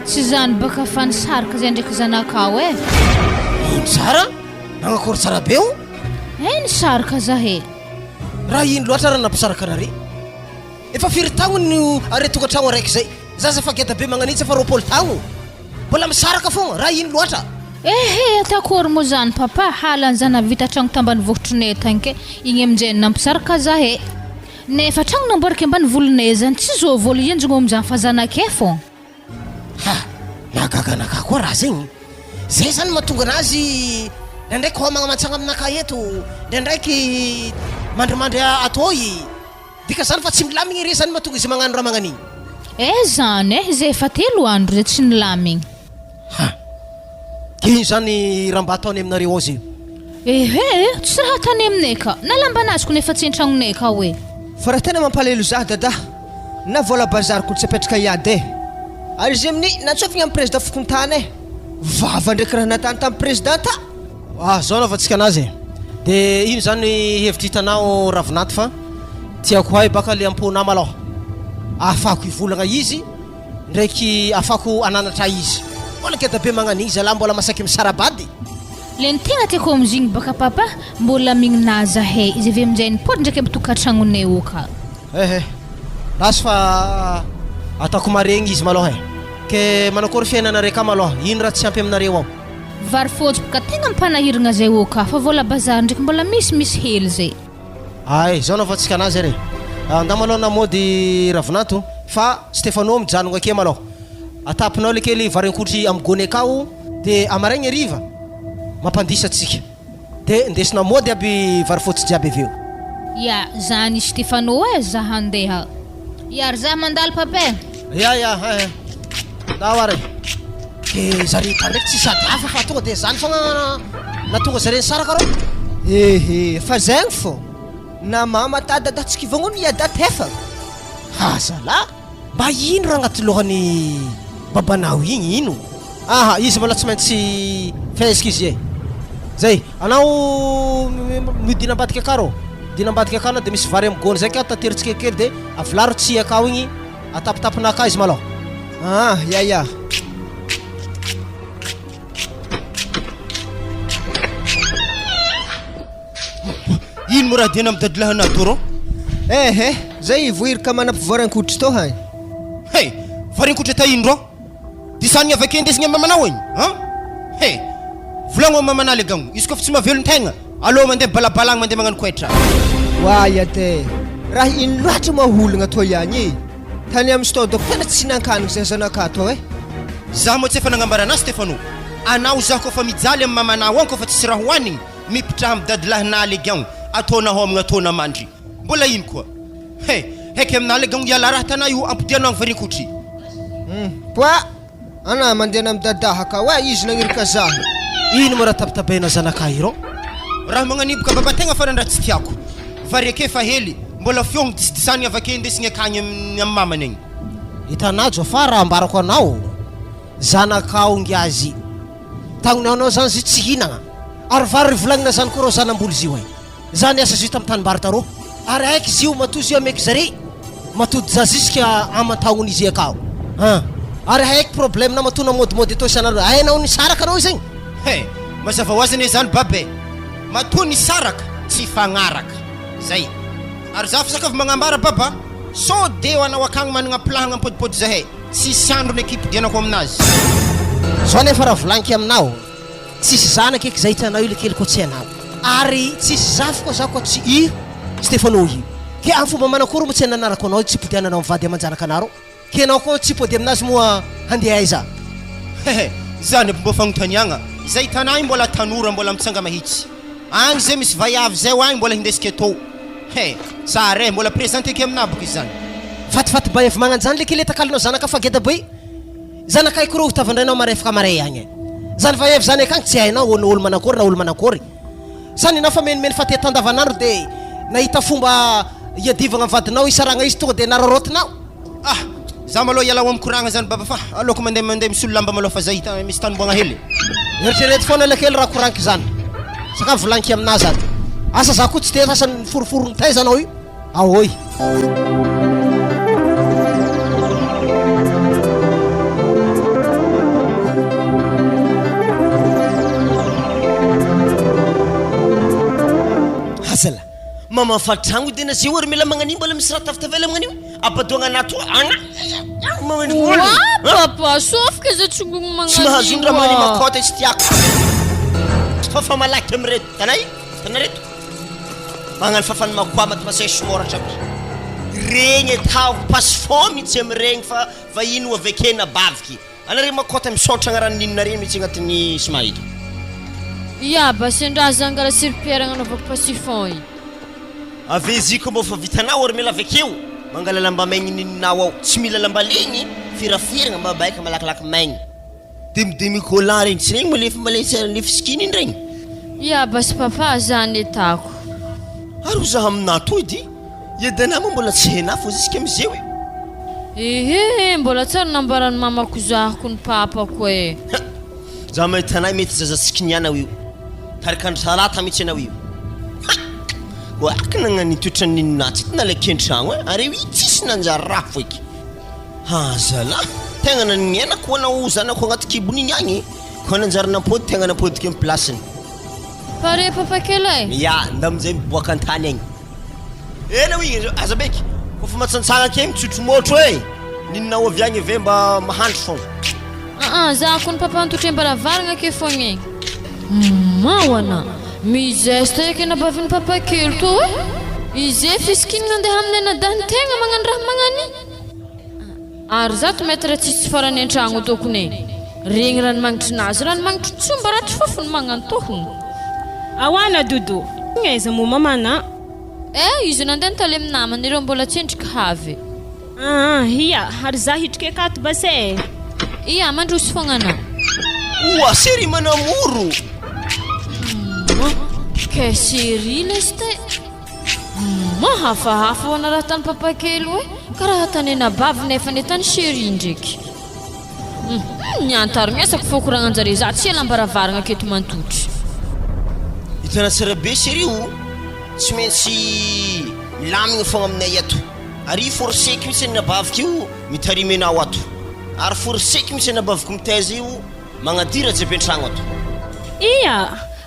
C: tsy zany baka fa nisaraka zay ndraiky zanakao e
A: tsara nagnakory tsara be o
C: nisaraka zahay
A: raha iny loatra raha nampisaraka anare efa firy tagno no are tokantragno araiky zay zaza fa geda be magnanitsy fa roapolo tagno mbola misaraka fogna raha iny loatra
C: atakory moa zany papa halany zana vita tragno tambany vokotronay tanke igny aminjay nampisaraka zahay nefa tragno namboaraka ambany volonay zany tsy zo vola enjogno amin'izany fa zanake fogna
A: nagaganaka koa raha zegny zay zany mahatonga anazy ndraindraiky homagna matsagna aminaka eto ndraindraiky mandrimandry atoy dika zany fa tsy milamigny re zany mahatonga izy magnano raha magnan'igny
C: zany zay efa 3 andro zay tsy nilamigny
A: iny zany raha mba ataony aminareo ao zay
C: tsy raha tany aminay ka nalamba anazy ko nefa tsy an-tragnonay ka hoe
D: fa raha tena mampalelo za dada na vola bazary ko tsy apetraka iady ary izy amin'ny natsofigna amin'ny président fokontany vava ndraiky raha natany tamin'ny présidenta
A: zao navatsika anazy de ino zany hevitra hitanao ravinaty fa tiako hay baka le ampona maloha afako ivolagna izy ndraiky afako ananatra izy mbola keda be magnan'igny zalahy mbola masaky misarabady
C: le ny tegna tiako amizigny baka papa mbola mignina zahay izy avy aminjay nipody ndraiky amin'ny tokantragnonay io ka
A: rasy fa ataoko maregny izy maloha ke manakory fiainana reka maloha ino raha tsy ampy aminareo ao
C: vary fotsy ka tegna mpanahiragna zay oka fa vola bazary ndraiky mbola misy hely zay.
A: Ay, zao navatsika anazy re. Andao malao namody ravinato fa Stefano mijanogna ake malao. Atapinao le kely varenkoutry am'gone akao de amaraigny riva mampandisa atsika. De ndesina mody aby vary fotsy jiaby aveo.
C: Ya, zany Stefano za handeha. Yar za mandal papel.
A: Ya, ndao are. Ke zareta ndraiky tsy sady hafa fa tonga de zany fogna natonga zareny saraka rô.
D: Fa zegny fô. Na mama tadadatsika ivagno ny adatefa.
A: Zala. Mba ino raha agnaty lohany babanao igny ino? Aha, izy mbola tsy maintsy fezika izy e. Zay, anao midina ambadika akao. Dina ambadika akao de misy vary am'gony zay ka tateritsika kely de avilaro tsia akao igny atapitapina akao izy malao.
D: Ya.
B: Ino mo raha dina amin'ny dadilahana dorô?
D: Zay voirika manampivoarankotra to hay.
B: Hey, varenkotra ta ino rô? Disany avake ndesigny mamanao igny, volagno mamanao le gagno. Izy kofa tsy mahavelo tegna, alô mandeha balabalagna mandeha magnano koetra.
D: Waya te. Raha ino loatra maholagna to ihany. Tany amin'ny stôdoko tena tsy nankanigny zay zanaka to
B: Za mo tsy efa nagnambarana Stefano. Anao za kofa mijaly amin'ny mamanao kofa tsisy raha hoanigny, mipitraha amin'ny dadilahana le gagno. Ataona homagna ataona mandry. Mbola ino koa? Heky amina le gagno iala raha tana io ampidianao amin'ny varenkotry.
D: Poa, ana mandeha amin'ny dadahaka izy nagnirika zaho.
A: Ino mo raha tapitabaina zanaka iro?
B: Raha magnaniboka baba tegna farandra tsy tiako. Vary ake fa hely, mbola fiogno disidisany avake ndesigny akagny amin'ny mamany igny.
A: Hitanajo fa raha ambarako anao. Zanakao ngiazy. Tagnony anao zany zy tsy hinagna. Ary vary volagnina zany koa rô zanamboly zio e. Zany asa zio tamin'ny tanimbary tarô. Ary aiky zio matozy io ameky zare. Matody zazisika amantagnony izy akao. Ary aiky problème na matona modimody atao isanandro. Hainao ny saraka anao zegny.
B: Mazava ho azy ane zany babe. Matoa ny saraka tsy fagnaraka. Zay. Ary za fisakavy magnambara baba, so deo anao akagny managna plahagna ampodipody zahay. Tsisy andro ny ekipe dianako aminazy.
A: Zao nefa raha volaniko aminao. Tsisy zanaka eky zay hitanao io le kely koa tsy anao. Ary tsisy zafy koa za koa tsy io Stefano io. Ke amin'ny fomba manakory mo tsy nanarako anao tsy podiananao mivady amanjanaka anaro. Ke anao koa tsy pody aminazy moa handeha aiza.
B: Zany mbo fagnontaniagna. Zay tanay mbola tanora mbola mitsanga mahitsy. Agny zay misy vaiavy zay agny mbola hindesika atao. Sare mbola présente ke aminaboko izy zany.
A: Fatifaty ba efa magnano zany le kely takalinao zanaka fa geda boy. Zanaka iko rô tavandrainao marefaka mare agny. Zany vaiavy zany akagny tsy hainao olo manakory na olo manakory. Zany anao fa menimeny fatety andavanandro de nahita fomba iadivagna vadinao isaragna izy tonga de narorotinao.
B: Za malô iala ho amkoragna zany baba fa aloko mandeha misolo lamba malô fa zay misy tanomboagna hely.
A: Eritrerety foana le kely raha koranky zany. Saka volanky aminazy zany. Asa za koa tsy te asany foroforony taiza anao io. Ahoy.
F: Hazala. Mama fatragno dena zio ary mila magnanio mbola misy raha tafitavela magnanio. Apadoagna anato
H: Papa, sofika za tsongogno magnanio.
F: Tsy mahazo raha magnanio makôta izy tiako. Fa malaky amreto. Tanay? Tanareto. Magnano fafany makoa maty masay somoratra aby. Regny tao pasfo mitsy amregny fa ino avekena baviky. Anare makôta misotragna raha ninonare mitsy agnatin'ny smahito.
H: Ya, basendraha zangara siripieragna anaovako pasifon io.
F: Aveziko mbô fa vitanao ary mila avekeo. Mangala lamba maigny nininao ao. Tsy mila lamba legny, firafiragna mba baika malakilaky maigny. Demi collant regny tsy regny malefa malesa ny fisikiny iny regny.
H: Ya, basi papa zany etako.
F: Ary za aminah to edy. Edana mo mbola tsy hena fô zisika amizeo e.
H: Mbola tsara nambarany mamako zahako ny papako e.
F: Za mahitanay mety zazatsika nianao io. Tarikandro salata mitsy anao io. Koaka nagnany toetra ninona tsy nalaky an-tragno ary io tsisy nanjary raha fo eky. Zala tegna naniena ko anao zanako agnaty kiboniny agny. Ko nanjary nampody tegna nampodika amin'ny plasiny.
H: Pare papa kely e.
F: Ya, ndamizay miboaka an-tany agny. Ena wi aza beky. Kofa matsantsagna ke mitsotro motro e. Ninona avy agny ve mba mahandro fogna.
H: Za ko ny papa ntotre mbara varagna ke fogna. Mawana mizesta eky nabavin'ny papa kely to izy fisikiny nandeha amin'ny nadany tegna magnano raha magnany ary zato mety raha tsisy farany an-tragno tokony regny ranomagnitry nazy ranomagnitry tsomba ratry fofony magnano tohony
J: awana dodo ngaiza mo mamana
H: izy nandeha nitaly amin'ny namany ireo mbola tsendriky havy
J: iya ary za hitrika akato base
H: iya mandrosy fognana
F: oa sery manamoro
H: ke série leste mahafahafa hoana raha tany papa kely hoe karaha tany nabavy nefa ny tany série ndraiky niantary miasako fokoragna anjare za tsy lambaravaragnà aketo mantotry
F: hitana tsara be série io tsy maintsy milamigna fogna aminay ato ary forseky mihitsy ny nabaviko io mitarimenao ato ary forseky mihitsy nabaviko mitaiza io magnadira jiaby an-tragno ato
J: iya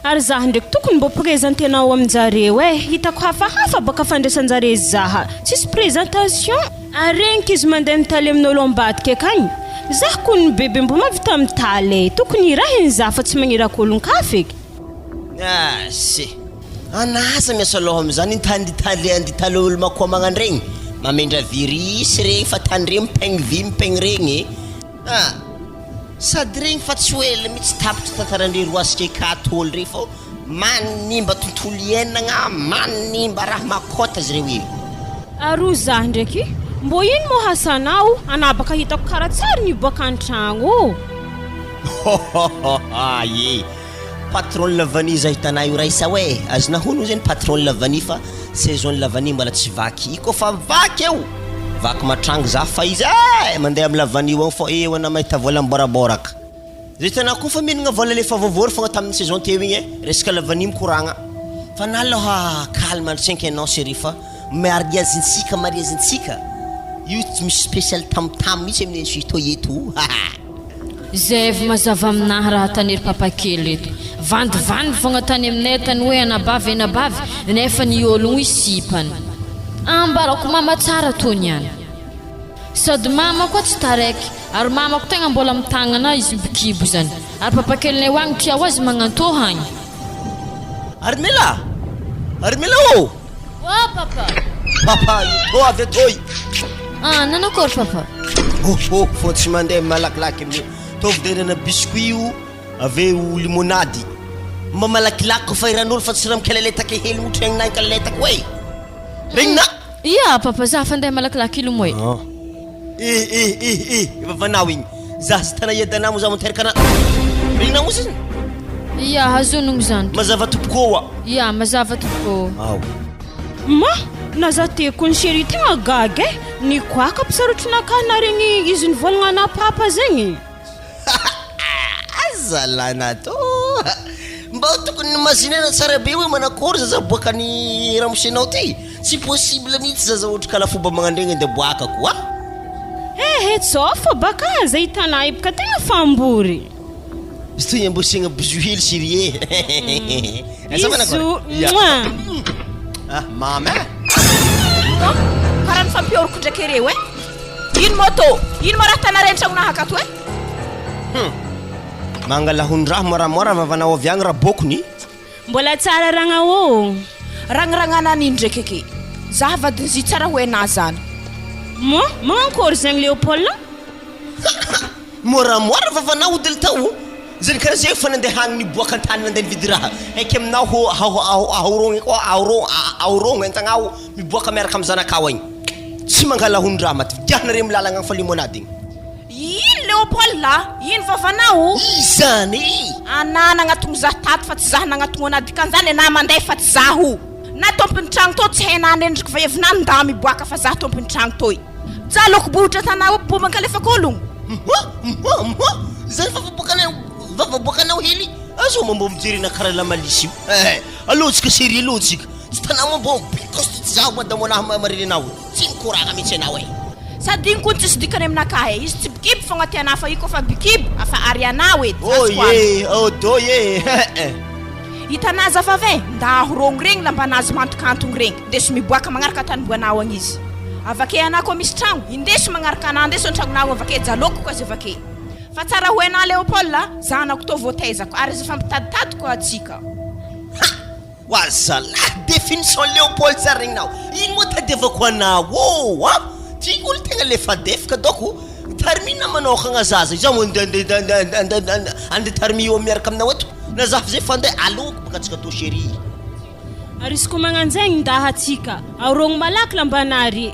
J: ary zaha ndraiky tokony mbo présentenao aminjareo hitako hafahafa baka fandraisanjare zaha tsisy présentation aregniko izy mandeha mitaly amin'olo ambadika akagny zaho koa ny bebe mbo mavita mitaly tokony irahiny zaha fa tsy magnirako olon-kafa eky
F: se anaza miasa loha am'izany nditaly olo makoa magnandregny mamendra virisy regny fa tandre mipaigny vy mipaigny regny sady regny fa tsy oela mihitsy tapitry tantarandre roasika ekatôly regny fa manimba tontolo iainagna manimba raha makota azy reo io
J: aro zaho ndraiky mbo ino mo hasanao anabaka hitako karaha tsary niboaka an-tragno
F: ye patron lavani za hitanay io raisa hoe azo nahono zany patron lavani fa saison lavani mbola tsy vaky ko fa vaky eo vaky matrango za fa izy mandeha amin'ny lavani io fa eo ana mahita vola mboraboraka zay hitanao koa fa mihinagna vola le fa voavory fogna tamin'ny saison teo igny resaka lavani mikoragna fa naloha calme antsenky anao série fa mariazintsika io tsy misy spécial tam mihitsy amin'ny suito eto
H: zay vy mazava aminahy raha tanery papa kely eto vandivandy fogna tany aminay tany hoe anabavy nefa ny ologno isipany ambarako mama tsara tony any sady mama koa tsy taraiky ary mamako tegna mbola mitagnana izy bikibo zany ary papa kely nay hoagny tia ho azy magnantô hagny
F: Armela o papa avy atoy
H: nanakory papa
F: fô tsy mandeha malakilaky amin'io tovy derana biscuit io aveo limonady mamalakilaky ko fa iran'olo fa tsy raha mikalaletaka hely motregninay kalaletaka hoe regnina
H: ia papa za fa andeha malakilaky ilo moe
F: vavanao igny za sy tana iadanamo za miteraka ana regnina moa zany
H: ia hazonogno zany
F: mazava topokoa
H: ia mazava topokoa
J: ma naza teko ny série tegna gaga ny koaka mpisarotronakana regny izy nivolagna papa zegny
F: azalana to mba tokony mazinena tsara be hoe manakory zaza boakany ramosenao ty tsy possible mihitsy zaza ohatra kalafoba magnandregny de boaka koa
J: tsao fa baka za hitanay ibaka tegna fambory
F: izy toy ambosegna bijohely sirie
J: izo
F: mama
E: karaha ny fampioroko ndraiky ireo ino mo raha tanarentranona hakato
F: mangalahon-draha moramora vavanao avy agny raha bokony
J: mbola tsara ragna o
E: ragnaranana an'ino ndraiky ake za vadin'izy tsara hoe na zany
J: mo magnankory zegny Léopold
F: moramora vavanao odily tao zany karaha zay fa nandeha hagny niboaka an-tany nandeha nividy raha aiky aminao ahorogny koa ahorogny antagnao miboaka miaraka amin'ny zanakao igny tsy mangalahon-draha maty vidiahnare milalagna agny fa limonady igny
E: ino Léopold ino vavanao
F: izany
E: ana nagnatogno zaho tato fa tsy zaho nagnatogno anady kanzany na mandeha fa tsy zaho na tompony tragno to tsy hainany endriky vahevinany nda miboaka fa zaho tompony tragno toy jaloko bohitra tanao bo mankalefaka ologno
F: zany vavaboakanao hely azo mambo mijerena karaha lamalisy io alotsika série alotsika tsy tanao mambo bikosto tsy zaho madamonahy marinanao tsy mikoragna mihitsy anao
E: sady igny koa tsisy dikany aminakahy izy tsy bikibo fogna tiana fa io koa fa bikibo afa ary anao
F: oye
E: hitanazy fa ve nda ahorogno regny lambanazy mantokantogny regny ndeso miboaka magnaraka tanimboanao agny izy avake anao koa misy tragno indeso magnaraka anao ndeso an-tragnonao avake jaloko koa azy avake fa tsara hoena Leopold zanako to voatezako ary izy fampitaditadiko atsika
F: wazala définition Léopold zaregnao ino mo tadevako anao a tiako olo tegna lefadefaka doko tarmina manokagna zaza iza mo ande tarmi io miaraka aminao eto na zafy zay fa andeha aloko baka atsika to chéri
J: ary izy ko magnanjaigny ndahatsika aorogno malaky lambanary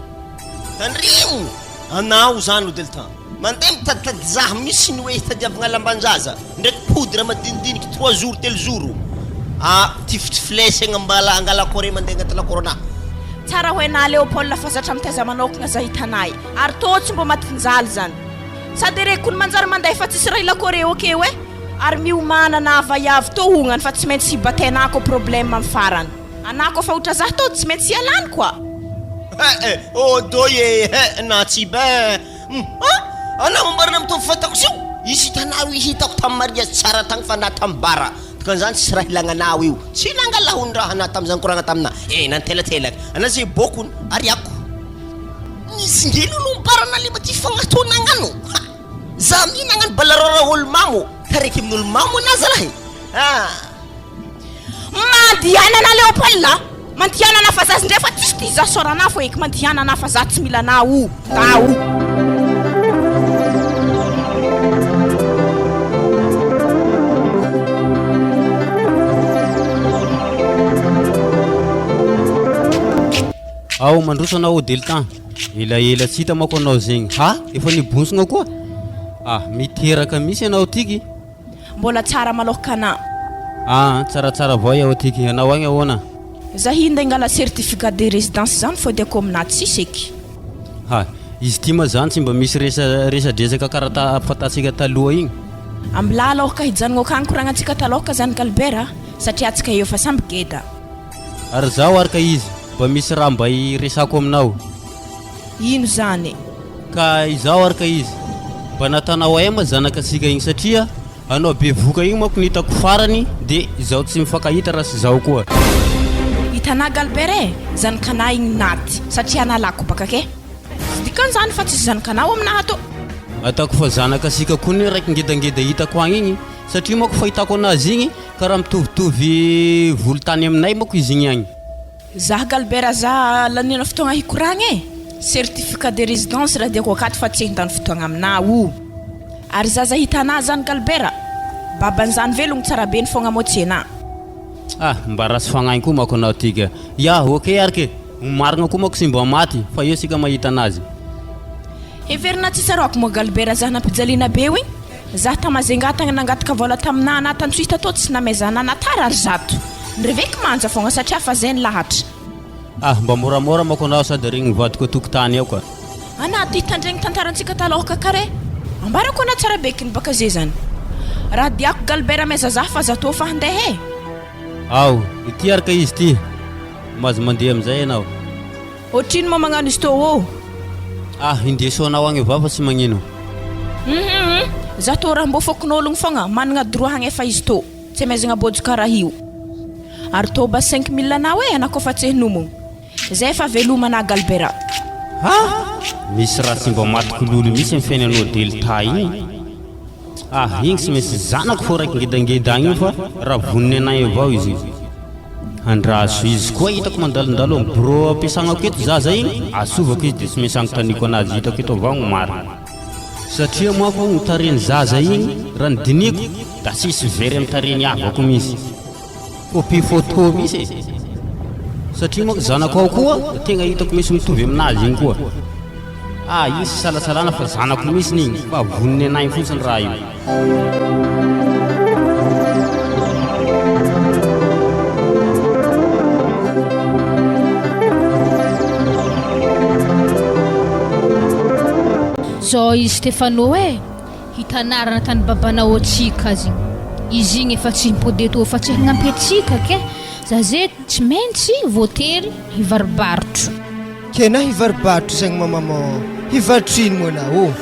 F: tandremo anao zany deltan mandeha mitaditady zaha misy ny hoe hitadiavagna lambanjaza ndraiky poudre madinidiniky 3 jours tel jour tiftifilesy agnambala angalakore mandeha agnaty lakorona
E: tsara hoena Leopold fa zatra mitaiza manokagna za hitanay ary totsy mbo matinjaly zany sady rekony manjary mandeha fa tsisy raha ilakore oke hoe ary miomana na avayavy to hognany fa tsy maintsy hibatenako problème amin'ny farany anako fa ohatra zaho to tsy maintsy hialany koa
F: doye na tsy ben ana mambarina mitovy fatako sio isy hitanao hitako tamin'ny mariage tsara tagny fa na tamin'ny bara kanzany tsy raha ilagnanao io tsy nangalahondraha na tamin'izany koragna tamina nantelatelaka ana zay bokony ary ako nisy ngelolo mbarana leba ty fagnatonagano za mihinagna ny balarora olo mamo tareky amin'olo mamo anazy rahy
E: mandianana Leopold mandianana fa za ndray fa tsisy ty za sorana fo eky mandianana fa za tsy mila nao tao
I: ao mandroso anao deltan ela tsy hita mako anao zegny efa nibonsogna koa miteraka misy anao tiky
E: mbola tsara malôhaka ana
I: tsaratsara avao iaho tiky anao agny ahoana
E: za hinda ingala certificat de résidence zany fô diako aminaty tsisy eky
I: izy ty ma zany tsy mba misy resadresaka karaha fatatsika taloha igny
E: ambilà alôhaka hijanogno akagny koragnatsika talôhaka zany Galbert satria atsika eo fa samby geda
I: ary zaho araka izy mba misy raha mba iresako aminao
E: ino zany
I: ka izaho araka izy mba natanao ema zanakasika igny satria anao be voka igny mako nitako farany de izaho tsy mifankahita raha sy zaho koa
E: hitanà Galbert zanakana igny naty satria nalako baka ke sy dikany zany fa tsisy zanakanao aminahy ato
I: atako fa zanakasika koa ny raiky ngedangeda hitako agny igny satria mako fahitako anazy igny karaha mitovitovy volotany aminay mako izy igny agny
E: zah Galbert za lanina fotoagna hikoragny certificat de résidence raha diako akaty fa tsy hindany fotoagna aminao ary zaza hitanà zany Galbert baban'izany velogno tsara be ny fogna motsena
I: mba rasy fagnainy koa mako anao tika ok arke marigna koa mako sy mba maty fa eo sika mahita anazy
E: heverina tsisy arako mo Galbert zah nampijaliana be igny zah tamazengatagna nangataka vola taminah anatantsohita to tsy namezana natara ary zato nreveky manja fogna satria fa zay ny lahatra
I: mba moramora mako anao sady regny vadiko atokotany ao ka
E: anaty hitandregny tantarantsika talôhaka kare ambarako ana tsara bekiny baka zay zany raha diako Galbert meza zah fa zato fa handeha
I: ity araka izy ty mazy mandeha amizay anao
E: otrino ma magnano izy to
I: indeso anao agny avao fa sy magnino
E: za to raha mbo fokon'ologno fogna managna droit hagnefa izy to tsy amezagna bojoka raha io ary to ba 5000 anao anako fa tsy hinomogno zay fa velomana Galbert
I: misy raha sy mba matikololo misy mifeny anao delta igny igny sy misy zanako fô raiky ngedangeda agny fa raha voniny anay avao izy andraso izy koa hitako mandalondalo amin'ny bureau ampiasagnako eto zaza igny asovako izy de sy misy agnotaniko anazy hitako eto avao gny marina satria moako mitareny zaza igny raha nidiniko da sisy very mitareny avako misy copie photo misy satria moako zanako ao koa tegna hitako misy mitovy aminazy igny koa io sy salasalana fa zanako misy n'igny fa voniny anay fotsiny raha io
C: zao izy Stefano hitanarana tany babanao atsika azy izy igny efa tsy mipody to fa tsy hagnampy atsika ke za ze tsy maintsy voatery hivaribarotro
D: kena hivaribarotro zegny mamamo hivarotro mo anao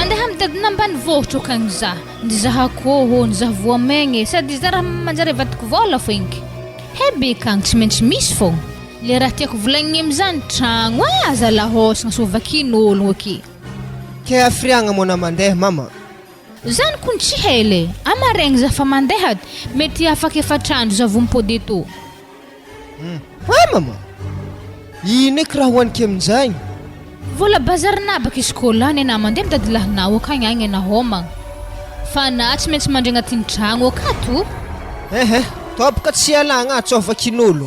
C: andeha mitadina ambany vohitra okagny za nizaha akoho nizaha voamegny sady za raha manjary vadiko vola fo inky hebe kagny tsy maintsy misy fô le raha tiako volagniny am'izany tragno aza lahosagna sovakin'ologno aky
D: ke afriagna mona mandeha mama
C: zany kun tsy hele amaregny za fa mandehady mety afaka efatrandro za vompody to
D: mama ino eky raha hoanike amin'izay
C: vola bazarina baka iskola ny na mandeha mitadilahinao akagny agny na homagna fa na tsy maintsy mandray agnatin'ny tragno akato
D: topaka tsy alagna atsovakin'olo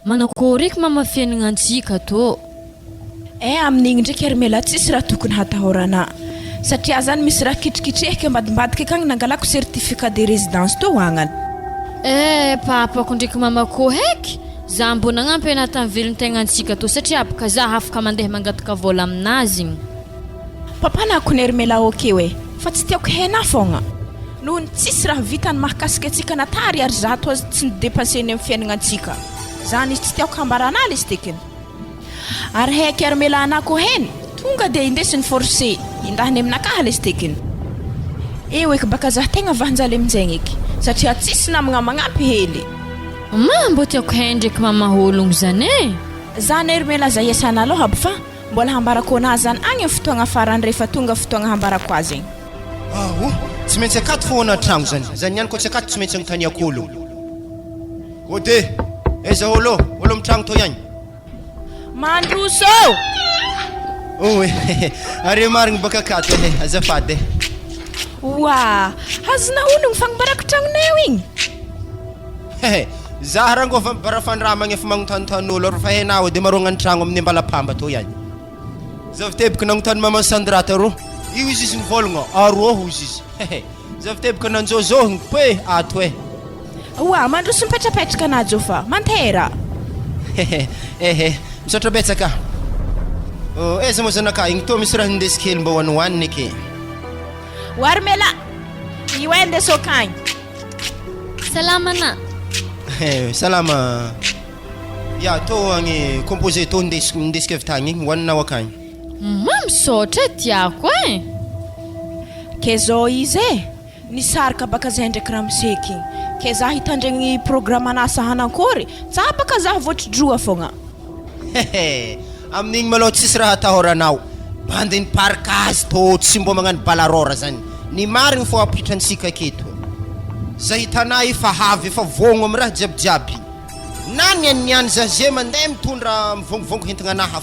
H: Manakory mama fiainana antsika to.
E: Amin'igny ndraiky Armela tsisy raha tokony hatahorana satria zany misy raha kitrikitrehika ambadimbadika akagny nangalako certificat de résidence to agnana.
H: Papako ndraiky mamako heky za mbona agnampy ana tamin'ny velon-tegna antsika to satria baka za afaka mandeha mangataka vola aminazy.
E: Papa nako ny Armela okay we fa tsy tiako hena fogna noho ny tsisy raha vitany mahakasika antsika natary ary zato azy tsy nidépenseny amin'ny fiainana antsika zany izy tsy tiako hambarana izy tekiny ary heky Armela anako hen tonga de indesiny forcé indahany aminakahy izy tekiny eo eky baka za tegna vanjaly amin'izay eky satria tsisy namagna magnampy hely
H: mbo tiako hen ndraiky mama ologno zany
E: zany Armela za iasana aloha aby fa mbola hambarako anazy zany agny fotoagna farany rehefa tonga fotoagna hambarako azy igny
B: tsy maintsy akato foana tragno zany ihany koa tsy akato tsy maintsy agnontaniako olo ode eza olo mitragno to ihany
E: mandroso
B: are marigny baka akato azafady
E: wa hazona ono mifagnibarako tragnoneo igny
B: za rango barafandraha magnefa magnontanotan'olo ary fa henao de marognany tragno amin'ny ambalapamba to ihany zavitebaka nagnontany mama Sandrata ro io izy nivolagna aroho izy zavitebaka nanjozohigny poe ato
E: wa mandroso mipetrapetraka anazy fa mantera
B: misaotra betsaka eza moa zanaka igny to misy raha indesika hely mba hoanihoaniny ake
E: Armela io indeso akagny
H: salamana
B: salama ya to agny composé to indesika avy tagny igny hoaninao akagny
H: misaotra tiako
E: ke zao izy nisaraka baka zay ndraiky raha miseky ke za hitandregny programme anasa hanankory za baka za voatrodroa fogna
B: amin'igny malôha tsisy raha atahoranao bande ny parkazy to tsy mbo magnano balarora zany ny marigny fo apitrantsika aketo za hitanay efa havy efa vogno amin'ny raha jiabijiaby na nianiany za ze mandeha mitondra mivongovongo hentagna anahy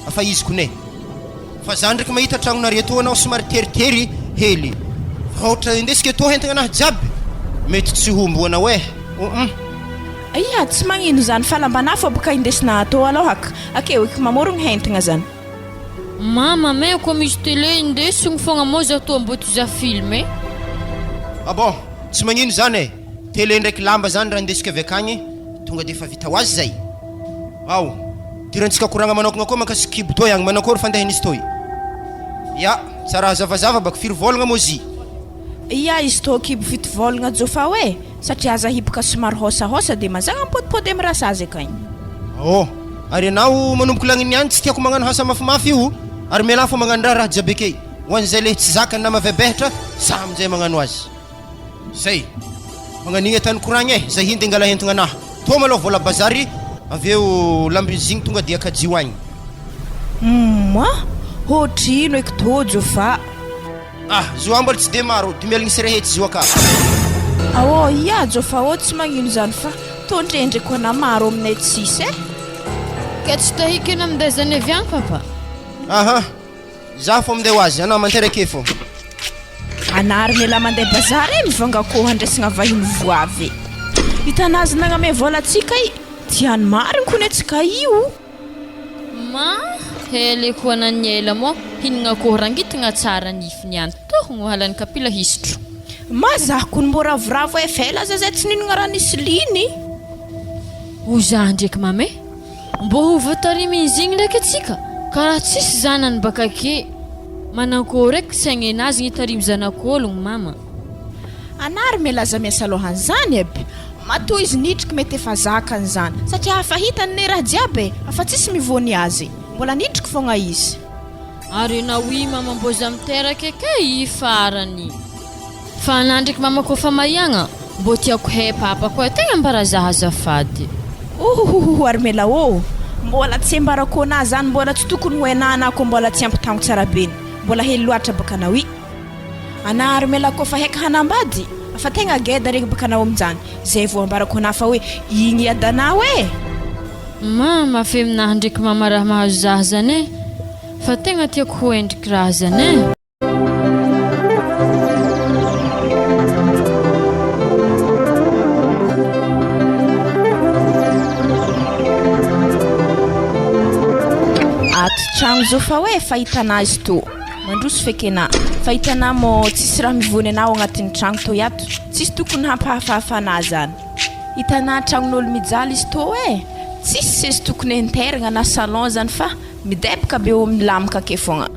B: afa izy kone fa za ndraiky mahita tragnonare to anao somary teritery hely ohatra indesika to hentagna anahy jiaby mety tsy hombo anao
E: tsy magnino zany falambana fo baka indesina atao alohaka akeo eky mamorogny hentagna zany
H: mama me ko misy télé indesiny fogna mo za to mbo toza filme
B: bon tsy magnino zany télé ndraiky lamba zany raha indesika avy akagny tonga de efa vita ho azy zay tirantsika koragna manokagna koa makasiky kibo toy agny manakory fandehan'izy toy ya tsara zavazava baka firy volagna mozy
E: izy to kibo fito volagna jofa we satria za hibaka somary hosahosa de mazagna mipodipody amin'ny rasazy akagny
B: ary anao manomboko lagniny ihany tsy tiako magnano hasa mafimafy io ary miala fo magnano raha jiaby ake ho an'izay le tsy zakany na mavebehatra za amin'izay magnano azy zay magnanigny tany koragny zay hindy angala hentagna anahy to maloha vola bazary avy eo lambizigny tonga dia akajio agny
E: hotrino eky to jofa
B: zoa mbola tsy de maro 2000 sy rehetsy zo aka
E: jofa tsy magnino zany fa tondrendrako ana maro aminay tsisy
H: ke tsy tahikena aminday zany avy agny papa
B: za fo aminday ho azy anao manterake fo
E: anary mela mandeha bazary mivangako handresagna vahiny voavy hitanazy nagname vola atsika tiany mariny kone atsika io
H: hely ko ananiela mo hinagna ko rangitagna tsara nifiny any tohogno halany kapila histro
E: mazako ny mbo ravoravo fela za zay tsy ninagna raha nisy liny
H: za ndraiky mame mbo hovatarimy izy igny ndraiky atsika karaha tsisy zanany baka ake manankory eky saigny anazy hitarimy zanak'ologno mama
E: anary mialaza miasa alohany zany aby matoa izy nitriky mety efa zakany zany satria afa hitany raha jiaby afa tsisy mivony azy mbola nitriky fogna izy
H: ary na wi mama mbo za miteraka ake farany fa anandriky mama kofa mahiagna mbô tiako hay papa koa tegna mbara zaha azafady.
E: Armela mbola tsy ambarako na zany mbola tsy tokony ho enanako mbola tsy ampitagno tsara be. Mbola hely loatra bakana wi. Ana Armela ko fa heka hanambady. Fa tegna geda regny bakana aminjany. Zay vao ambarako na fa hoe igny adanao e.
H: Mama femina ndraiky mama raha mahazo zaha zany fa tegna tiako ho endriky raha zany.
E: Tragno zo fa hoe fahitana izy to mandroso fekena fahitana mo tsisy raha mivony anao agnatin'ny tragno to yato tsisy tokony hampahafahafana zany hitana tragnon'olo mijaly izy to tsisy sezy tokony interagna na salon zany fa midebaka be eo milamaka ke fogna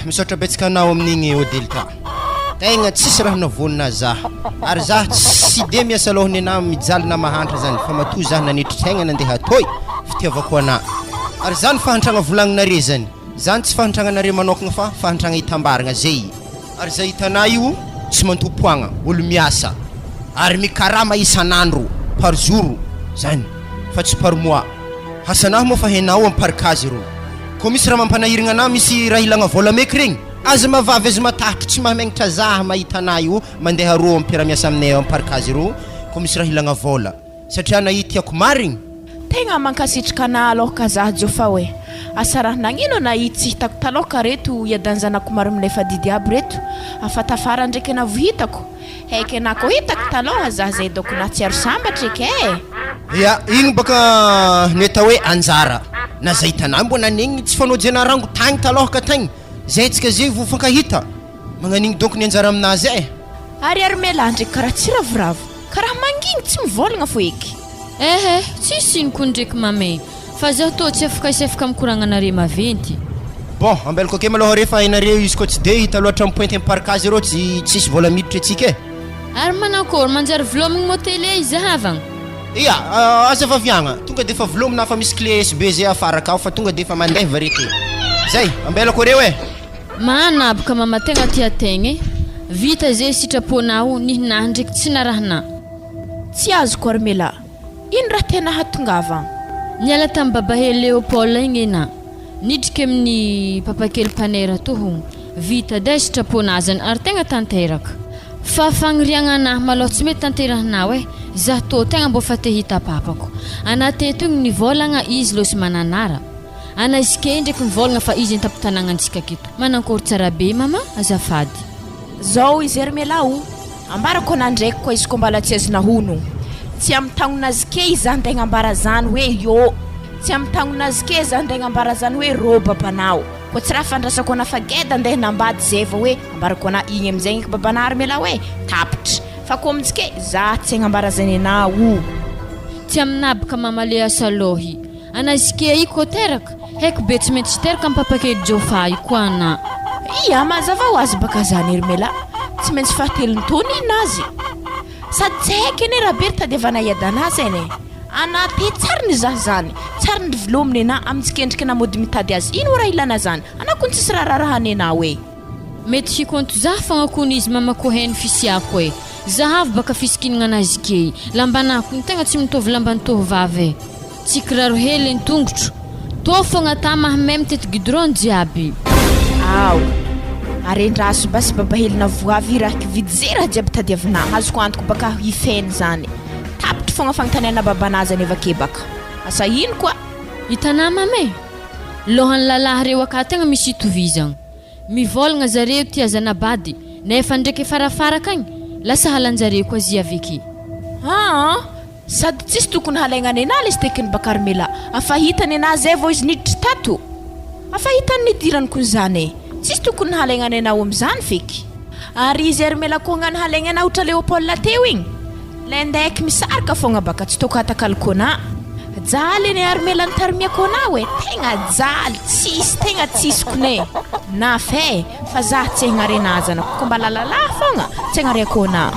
B: misaotra betsaka anao amin'igny Odelta tegna tsisy raha navonina zaha ary zaha tsy de miasa lohany ana mijaly na mahantra zany fa matoa zaha nanitry nandeha toy fitiavako ana ary zany fahantragna volagnanare zany tsy fahantragnanare manokagna fa fahantragna hitambaragna zay ary zay hitana io tsy mantopoagna olo miasa ary mikarama isanandro par jour zany fa tsy par mois hasanahy moa fa henao am parkazy ro ko misy raha mampanahiragna ana misy raha ilagna vola meky regny aza mavavy aza matahatra tsy mahamenatra zaha mahitana io mandeha ro am mpiaramiasa aminay am parkazy ro ko misy raha ilagna vola satria nahitiako marigny
E: tegna mankasitraka na aloka zaha jo fa hoe asara nagnino na tsy hitako taloka reto iadanzanako maro aminay fadidy aby reto afatafara ndraiky na vohitako haiky na ko hitako taloha zaha zay doko na tsiaro sambatra eky
B: ya igny baka neta hoe anjara na zay tanà mbona negny tsy fanojena rango tagny taloha tagny zay tsika zay vo fankahita magnanigny donc ny anjara aminazy
E: ary Armela ndraiky karaha tsy ravoravo karaha mangigny tsy mivolagna fo eky
H: tsisy ino koa ndraiky mamay fa zaho tô tsy afaka isefaka mikoragna anare maventy
B: bon ambelako ake maloha refa ainareo izy ko tsy de hita loatra mipointy am parkazy rô tsisy vola miditra atsika
H: ary manakory manjary vilomigny motele izahavagna
B: ia aza vaviagna tonga de fa vilomina fa misy clé USB zay afara kao fa tonga de fa mandeha varete zay ambelako reo
H: manabaka mama tegna tia tegna vita zay sitraponao nihinahy ndraiky tsy narahana
E: tsy azoko Armela ino raha tena hatongava
H: niala tamin'ny babahely Léopold igny na nidriky amin'ny papakely panera toho vita day sitraponazany ary tegna tanteraka fa fagniriagna anahy maloha tsy mety tanterahanao zaho tô tegna mbo fa te hita papako anateto igny nivolagna izy losy mananara ana izy ke ndraiky mivolagna fa izy tapitanagnansika keto manankory tsara be mama azafady
E: zao izy Armela ambarako nandraiky koa izy ko mbala tsy azy nahono tsy amtagnon'azy ke izy andegna ambara zany hoe yo tsy amtagnon'azy ke izy andegna ambara zany hoe ro babanao ko tsy raha fandrasako na fa geda andeha nambady zay va hoe ambarako ana igny amizay igny babana Armela hoe tapitra fa ko amitsike za tsy agnambara zany anao
H: tsy aminabaka mama le asalohy anazy ke i ko teraka haiko be tsy mety tsy teraka am papakely jofa i ko ana
E: ia mazava ho azy baka zany Armela tsy maintsy fahatelony tony inazy sady tsy haiky ene raha be tadiavana iadanazy ene ana te tsara ny zaho zany tsara ny vilominy ana amintsikendriky na mody mitady azy ino raha ilana zany anako ny tsisy raharahany anao
H: mety hikonto zaho fagnakony izy mamako heny fisiako zahavy baka fisikinagna anazy ke lambanako ny tegna tsy mitovy lambany tovavy tsy kiraro hely ny tongotro tô fogna ta mahamay mitety gudron jiaby
E: arendraso basy babahelina voavy rahaky vidy zay raha jiaby tadiavina azoko antoko baka hifeny zany tapitra fogna fagnotaniana babanazy any avake baka asa ino koa
H: hitanà mamay lohany lalahy reo aka tegna misy itovizagna mivolagna zareo tia zanabady nefa ndraiky farafara kagny lasa halanjareo koa zy aveke
E: sady tsisy tokony halainany ana le stekiny baka Armela afahitany ana zay vao izy niditra tato afahitany nidirany koa zany tsisy tokony halainany anao amizany feky ary izy Armela ko ngany halaigna ana ohatra Léopold teo igny le ndaiky misaraka fogna baka tsy toko hatakalokona jaly ene Armela nitarimiako ana tegna jaly tegna tsisy kone na fe fa za tsy agnarenazana ko mba lalala fogna tsy agnariako ana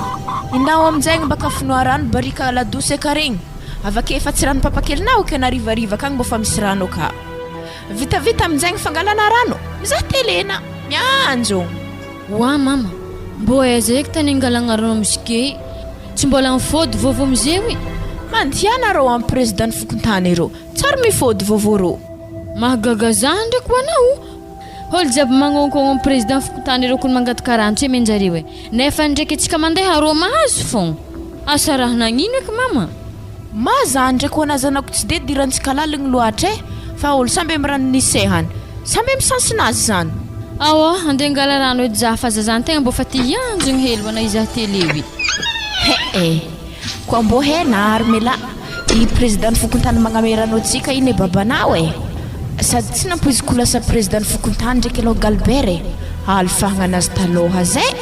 E: inao amizegny baka finoarano barika ladosy akaregny avake fa tsy rano papakelinao ke narivariva kagny mbo fa misy rano ka vitavita amizegny fangalana rano za telena mianjo
H: wa mama mbo aiza eky tany angalagna rano misy ke tsy mbola mifody vaovao amizeo i
E: mandianareo amin'ny président fokontany ireo tsara mifody vaovao reo
H: mahagagazaha ndraiky ho anao olo jiaby magnonkogno amin'ny président fokontany ireo kony mangady karano tsy menjareo e nefa ndraiky atsika mandeha rô mahazo fogna asa raha nagnino eky mama
E: mazany ndraiky ho anazanako tsy de dirantsika laligny loatra e fa olo samby amin'ny rano nisehany samby amin'ny sansinazy zany
H: awa andeha angala rano edy zaha fa zazantegna mbô fa ty hianjogny hely hoana izaha télé
E: e koa mbô hena armela i président fokontany magnameranao tsika iny e babanao e sady tsy nampoiziko lasa président fokontany ndraiky aloha galbert e alifahagna anazy taloha zay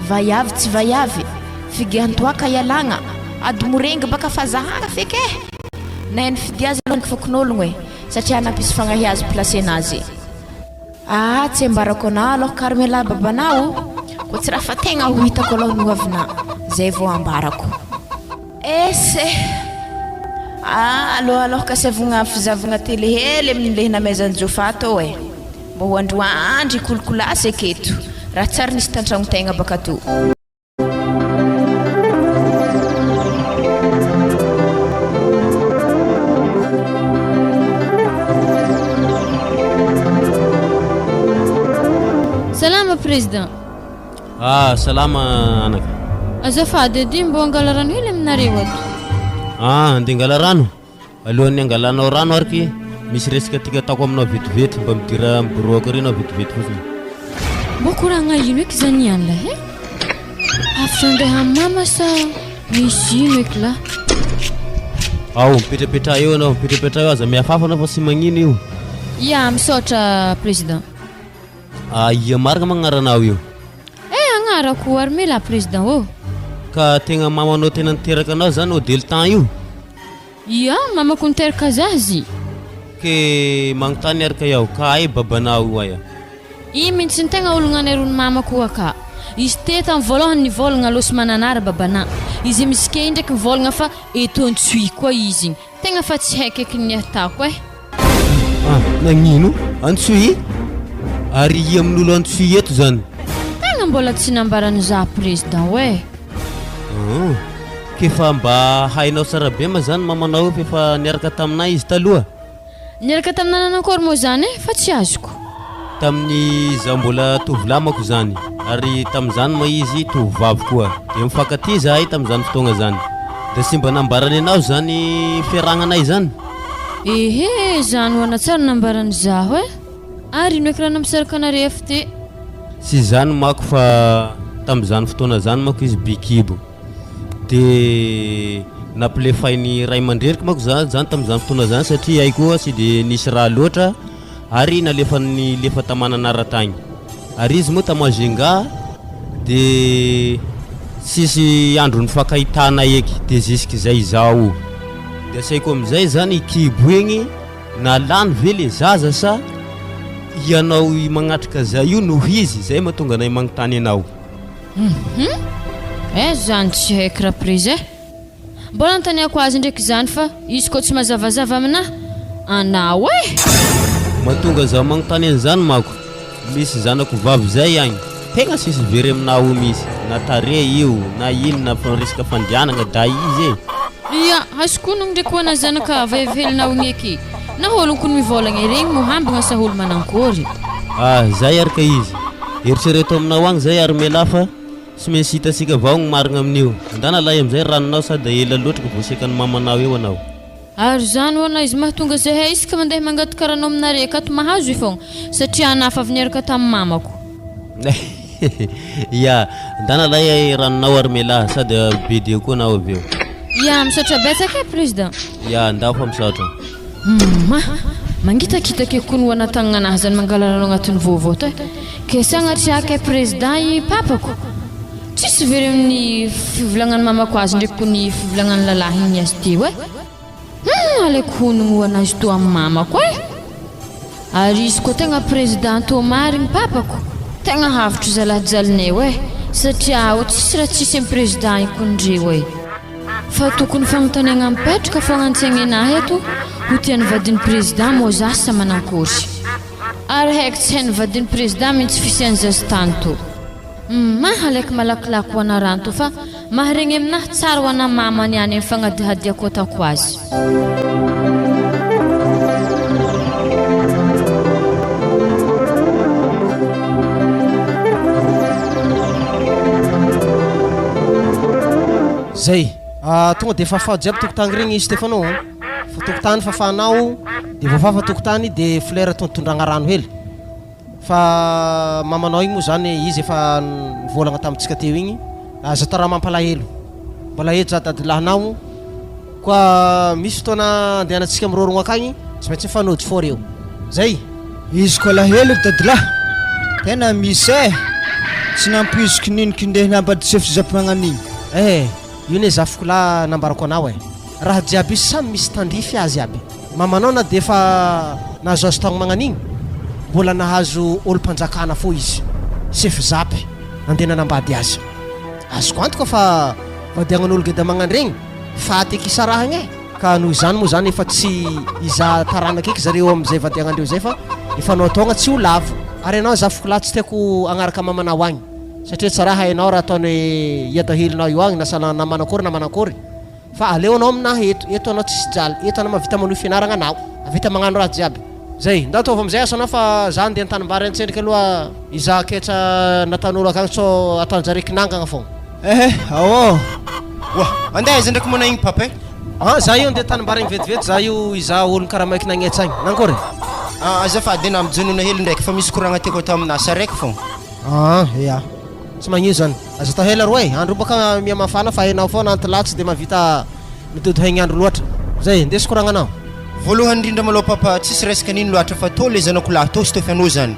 E: vaiavy tsy vaiavy figiantoaka ialagna ady morengy baka fazahagna feky e na ny fidiazy aloha fokon'ologno e satria nampisy fagnahiazy place anazy tsy ambarako ana aloha Carmela babanao ko tsy raha fa tegna ho hitako aloha no avina zay vao ambarako ese aloha kasavagna fizavagna télé hely amin'ny le namezanjofa atao e mba ho androandry kolikolasy aketo raha tsara nisy tantragnotegna baka to
H: salama président
I: salama anaka
H: azafady edy mbo angala rano hely aminareo ato
I: andeha angala rano alohan'ny angalanao rano ariky misy resaka tika ataoko aminao vetivety mba midira miboroko reny ao vetivety fotsiny
H: mbo koragna ino eky zany ihany la he afatra andeha mama sa misy ino eky la
I: ao mipetrapetra eo anao mipetrapetra eo aza miafafa anao fa sy magnino io
H: ya misaotra président
I: ia marina magnaranao io
H: agnarako armela président ô
I: ka tegna mamanao tena niteraka anao zany au del temps io
H: ia mamako niteraka zazy
I: ke magnontany araka iaho ka ay babanao io aya
H: i mintsy ny tegna ologna anarony mamako aka izy teta amin'ny voalohany nivolagna aloha sy mananara babana izy misy ke ndraiky nivolagna fa eto antsui koa izy tegna fa tsy haiko eky ny atako e
I: nagnino antsui ary i amin'olo antsui eto zany
H: tegna mbola tsy nambarany za président oe
I: kefa mba hainao sara be ma zany mamanao fefa niaraka taminay izy taloha
H: niaraka taminay nanakôry moa zany e fa tsy azoko
I: tamin'ny za mbola tovilamako zany ary tamin'izany ma izy tovivavy koa de mifankaty zahay tamin'izany fotoagna zany da sy mba nambarany anao zany fiaragnanay zany
H: ehe zany ho ana tsara nambarany zaho e ary ino eky raha namisaraka anareo ty
I: sy zany mako fa tamin'izany fotoana zany mako izy bikibo de nampilefainy ray mandreriky mako zany tamin'izany fotoana zany satria ay koa sy de nisy raha loatra ary nalefany lefa tamananaratagny ary izy moa tamazenga de sisy andro nifankahitana eky de jusque zay zao de asaiko amizay zany kibo igny nalany ve le zaza sa ianao magnatrika za io no izy zay mahatonga anay magnontany anao
H: zany tsy haiko raha prise mbola notaniako azy ndraiky zany fa izy koa tsy mazavazava aminahy anao e
I: mahatonga zaho magnontany an'izany mako misy zanako vavy zay agny tegna sisy very aminao misy na tare io na ino na resaka fandianagna da izy
H: ia azokonogny ndraiky ho ana zanaka vahevelinao igny eky na olonko mivolagna regny mohambagna sa olo manankory
I: zay araka izy eritrereto aminao agny zay armela fa sy mainsy hitasika avao gny marigna amin'io andana lay amizay ranonao sady ela loatra ka voasekany mamanao eo anao
H: ary zany hoana izy mahatonga zahay isaka mandeha mangataka rano aminare akato mahazo i fogna satria anafa avy niaraka tamin'ny mamako
I: ia andana lay ranonao armela sady be de koa anao avy eo
H: ia misaotra betsaka e président
I: ia ndao fa misaotra
H: mangitakitaka koa no anatagnana anazy zany mangala rano agnatin'ny vaovao to ke sagnatriaka e président i papako tsisy very amin'ny fivolagnan'ny mamako azy ndraiky koa ny fivolagnan'ny lalahy igny azy ty hoe alaiko honogno ho anazy to amin'ny mamako e ary izy koa tegna président tomarigny papako tegna havitro zalajalinay hoe satria tsisy raha tsisy amin'ny président ikondreo e fa tokony fagnontaniagna mipetraka fogna antsaigny anahy eto ho tian'ny vadin'ny président moa za sa manankory ary haiko tsy hain'ny vadin'ny président mihitsy fisian'ny zazy tany to mahalaiky malakilaky ho ana ranto fa maharegny aminahy tsara ho ana mama niany amin'ny fagnadihadiako ataoko azy.
A: zay tonga de fafa jiaby tokotany regny Stéphano fa tokotany fafanao de voafafa tokotany de fleur tondragna rano hely fa mamanao igny moa zany izy efa nivolagna tamitsika teo igny aza tara mampalahelo mbola eto za dadilahinao koa misy fotoana andehanantsika amirorogno akagny tsy maintsy mifanody fô reo zay
D: izy koa lahelo dadilahy tena misy tsy nampiziky niniky ndeha nambadisefizapagnagn'igny
A: io ne zafiko la nambarako anao raha jiaby samy misy tandrify azy aby mamanao na de fa nahazoazo tagno magnan'igny mbola nahazo olo-mpanjakana fô izy sefy zapy nandeha nanambady azy azoko antoka fa vadiagnan'olo geda magnandregny faty eky isarahagna ka noho izany moa zany efa tsy iza taranaky eky zareo am'izay vadiagnandreo zay fa efa nao ataogna tsy ho lavo ary anao zafiko la tsy tiako agnaraka mamanao agny satria tsara hainao raha ataony iadahelinao io agny nasana namanakory fa aleo anao aminahy eto anao tsisy jaly eto anao mavita manohy fianaragna anao avita magnano raha jiaby zay ndatova amizay asanao fa za ndeha nitanimbary antsendriky aloha iza ketra natan'olo akagny so ataonjare kinangagna fogna
B: wa andeha aiza ndraiky mona igny papa
A: za io ndeha tanimbary igny vetivety za io iza olona karaha maiky nagnetsy agny nankory
B: azafady ena mijonona hely ndraiky fa misy koragna tiako atao amina saraiky fogna
A: ya tsy magnio zany aza tahela roe andro baka mia mafana fa hainao foana antilatsy de mavita mitody haigny andro loatra zay ndesy koragnanao
B: voalohany indrindra maloha papa tsisy resaka nino loatra fa tô le zanako lahy tô Stéphano zany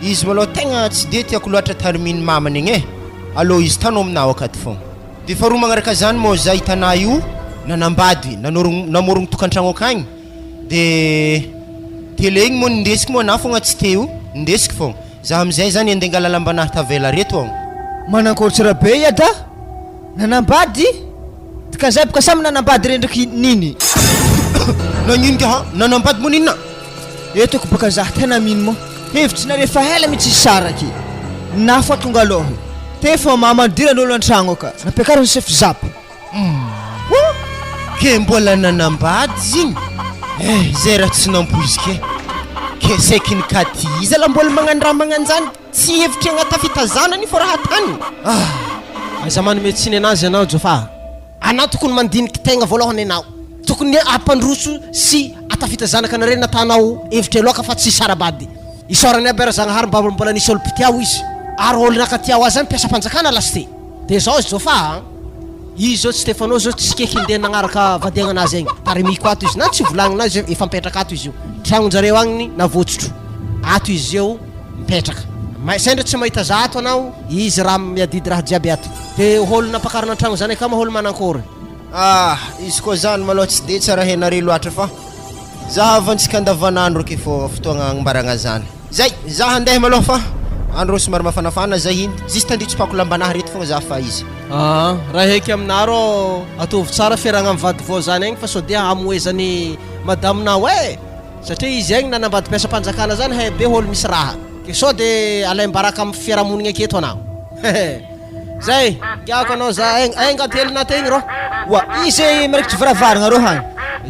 B: izy maloha tegna tsy de tiako loatra tariminy mamany igny allo izy tanao aminao akato fogna de faharoa magnaraka zany moa za hitanà io nanambady namorogno tokantragno akagny de tele igny moa nindesiky moa na fogna tsy teo nindesiky fogna za amizay zany andeha ngala lambanahy tavela reto
D: manankory tsara be iada nanambady dikazay boka samy nanambady re ndraiky niny
B: nagnino ha nanambady mo ninna
D: etoko baka za tena mino mo hevitsy na rehefa hela mitsy saraky na fa tonga aloha te fa mamandiran'olo an-tragno aka nampiakarany sefy zapy
B: ke mbola nanambady zigny zay raha tsy nampoizike ke sekiny kati izy la mbola magnano raha magnanjany tsy hevitry agnatafitazanany fô raha tany
A: aza mano médecine anazy anao jofa anao tokony mandiniky tegna voalohany anao tokony ampandroso sy atafitazanaka anare natanao hevitry aloaka fa tsy sarabady isorany aby zagnahary mbola nisy olo pitiao izy ary olo nakatiao azy zany mpiasa mpanjakana lasite de zao izy jofa izy zao Stéphano zao tsy keky ndeha nagnaraka vadiagna anazy agny tarimiko ato izy na tsy volagnina azy efa mipetraka ato izy io tragnon-jareo agny navotsotro ato izy eo mipetraka sendra tsy mahita za ato anao izy raha miadidy raha jiaby ato de holo nampakarana an-tragno zany aka ma holo manankory
B: izy koa zany maloha tsy de tsara henare loatra fa za avantsika andavanandro ake fô fotoagna agnombaragna zany zay za andeha maloha fa andro somary mafanafana za iny zisy tandritsopako lambanahy reto fogna za fa izy
A: raha heky aminaro atovy tsara fiaragna mivady vo zany agny fa so dia amoezany madaminao satria izy agny nanambady mpiasa mpanjakana zany hay be holo misy raha ke so de alaimbaraka amin'ny fiarahamonigny aketo anao zay giako anao za ngaty helina tegny ro
D: wa izy miraikitry varavaragna ro hany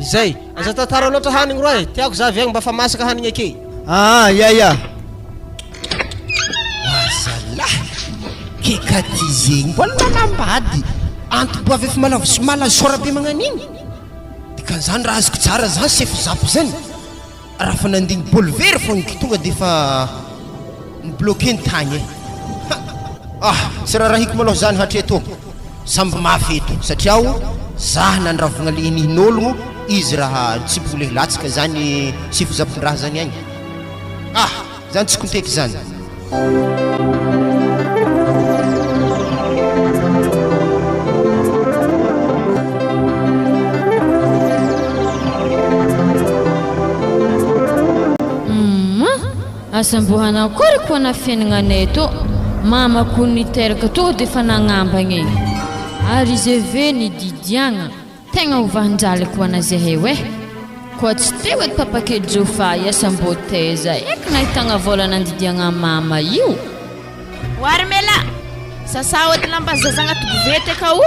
A: zay aza tatara loatra hanigny ro tiako za avy agny mba fa masaka hanigny ake
D: ya
B: ke kati zegny mbola nanambady antobo avy efa malazo be magnan'igny dikan'izany raha azoko tsara zany sefy zapy zany raha fa nandigny bolvery fogna tonga de fa nibloke ny tagny tsy raha hiko maloha zany hatreto samby mafy eto satria za nandravagna lenihin'ologno izy raha tsy boleh latsaka zany sefy zapon-draha zany agny zany tsy konteky zany
H: asambohana kory koa na fiaignanay to mama ko niteraka to de fa nagnambagna igny ary izy ave ny didiagna tegna ovanjaly ko anazay koa tsy teo edy papakely jofa iasam-boteza eky nahitagna vola nandidiagna mama io
E: Warmela sasawat lamba zazanga tuguvete ka u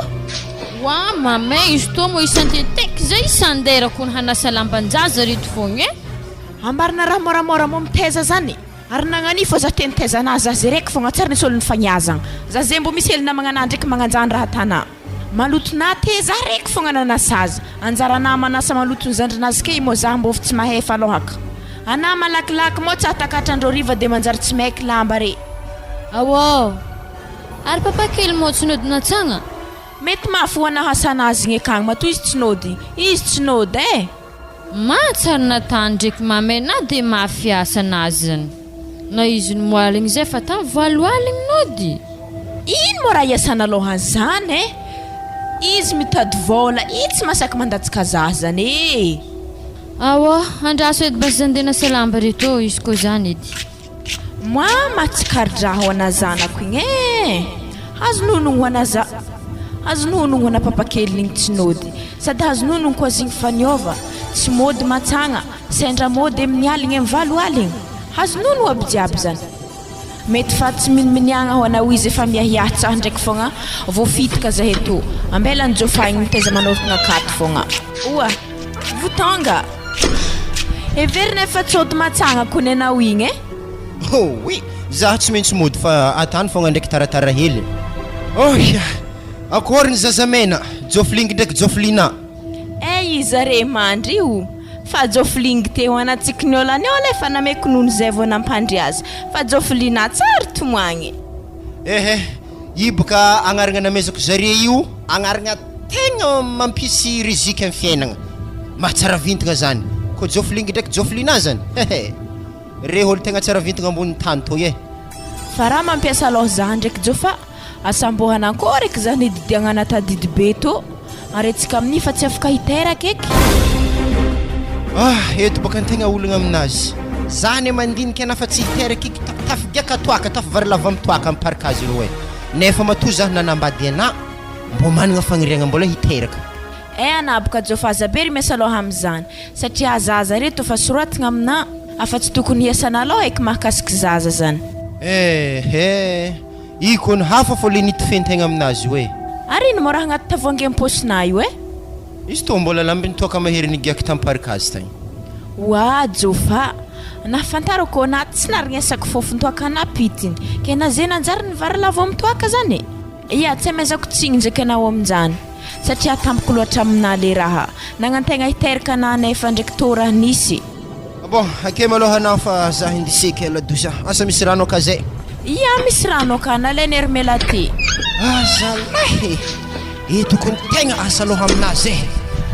H: wa mame izy to mo isantetek zay isandera kun hanasa lambanjaza rito fogna
E: ambarina raha moramora mo miteza zany ary nagnani fô za teny teza anazy za zay raiky fogna tsara nisy olony fagniazagna za zay mbo misy helina magnana ndraiky magnanjany raha tana malotona te za raiky fogna nanasa azy anjara na manasa malotony zandrinazy ke mo za mbo tsy mahay falohaka ana malakilaky mo tsy atakatrandro riva de manjary tsy maiky lamba re
H: awo ary papa kely mo tsy nodina tsagna
E: mety mafy ho anahasana azy igny akagny matoa izy tsy nody izy tsy nody
H: matsara natany ndraiky mame na de mafiasa anazany na izy ny moaligny zay fa tamy valoaligny nody
E: ino mo raha iasana alohan zany izy mitady vola i tsy masaky mandatsika za zany
H: awa andraso edy basy zandena salamba reto izy ko zany edy
E: matsikaridraha ho ana zanako igny azononogno ho ana za azononogno ho ana papakely igny tsy nody sady azononogno koa zigny faniova tsy mody matsagna sendra mody amin'ny aligny amin'ny valo aligny azononogno aby jiaby zany mety fa tsy miniminiagna ho ana izy efa miahiatsah ndraiky fogna voafitika zahay to ambela njofahigny miteza manorotagna akato fogna oa votanga everina efa tsody matsagna kony anao igny
B: oui za tsy maintsy mody fa atany fogna ndraiky taratara hely oya akory ny zazamena jofilingy ndraiky jofilina
E: izy are mandry io fa jofilingy te ho anatsiky ny olana eo efa nameko nono zay vao nampandry azy fa jofilina tsara tomoagny
B: iboka agnaragna namezako zare io agnaragna tegna mampisy rizika amin'ny fiainagna mahatsara vintagna zany ko jofilingy ndraiky jofilina zany re olo tegna tsara vintagna ambony tany to
E: fa raha mampiasa aloha za ndraiky jofa asambohana ankory eky zany ididiagna anatadidy be to aretsika amin'ny fa tsy afaka hiteraka eky
B: eto boka antegna olagna aminazy zany mandinika ana fa tsy hiteraka eky tafigiaka toaka tafivary lava mitoaka amin'ny parkazy ro nefa matoa za nanambady ana mbo managna fagniriagna mbola hiteraka
E: anaboka jofa azabery miasa aloha am'izany satria zaza reto fa soratagna amina afa tsy tokony hiasana aloha eky mahakasiky zaza zany
B: iko ny hafa fô le nitifentegna aminazy hoe
E: ary ino mo raha agnaty tavoangy am-posina io
B: izy to mbola lamby nitoaka mahery nigiaky tamparikazy tagny
E: wa jofa nafantarako anaty tsy narignesako fofontoaka anapitiny ke na zay nanjary nivary lavo amitoaka zany tsy amezako tsigny ndraiky anao aminjany satria tampoko loatra amina le raha nagnantegna hiteraka ana nefa ndraiky to raha nisy
B: bon ake maloha anao fa za hindiseky aladosa asa misy rano aka zay
E: misy rano aka nalainy ery mela ty
B: zalahy tokony tegna asa aloha aminazy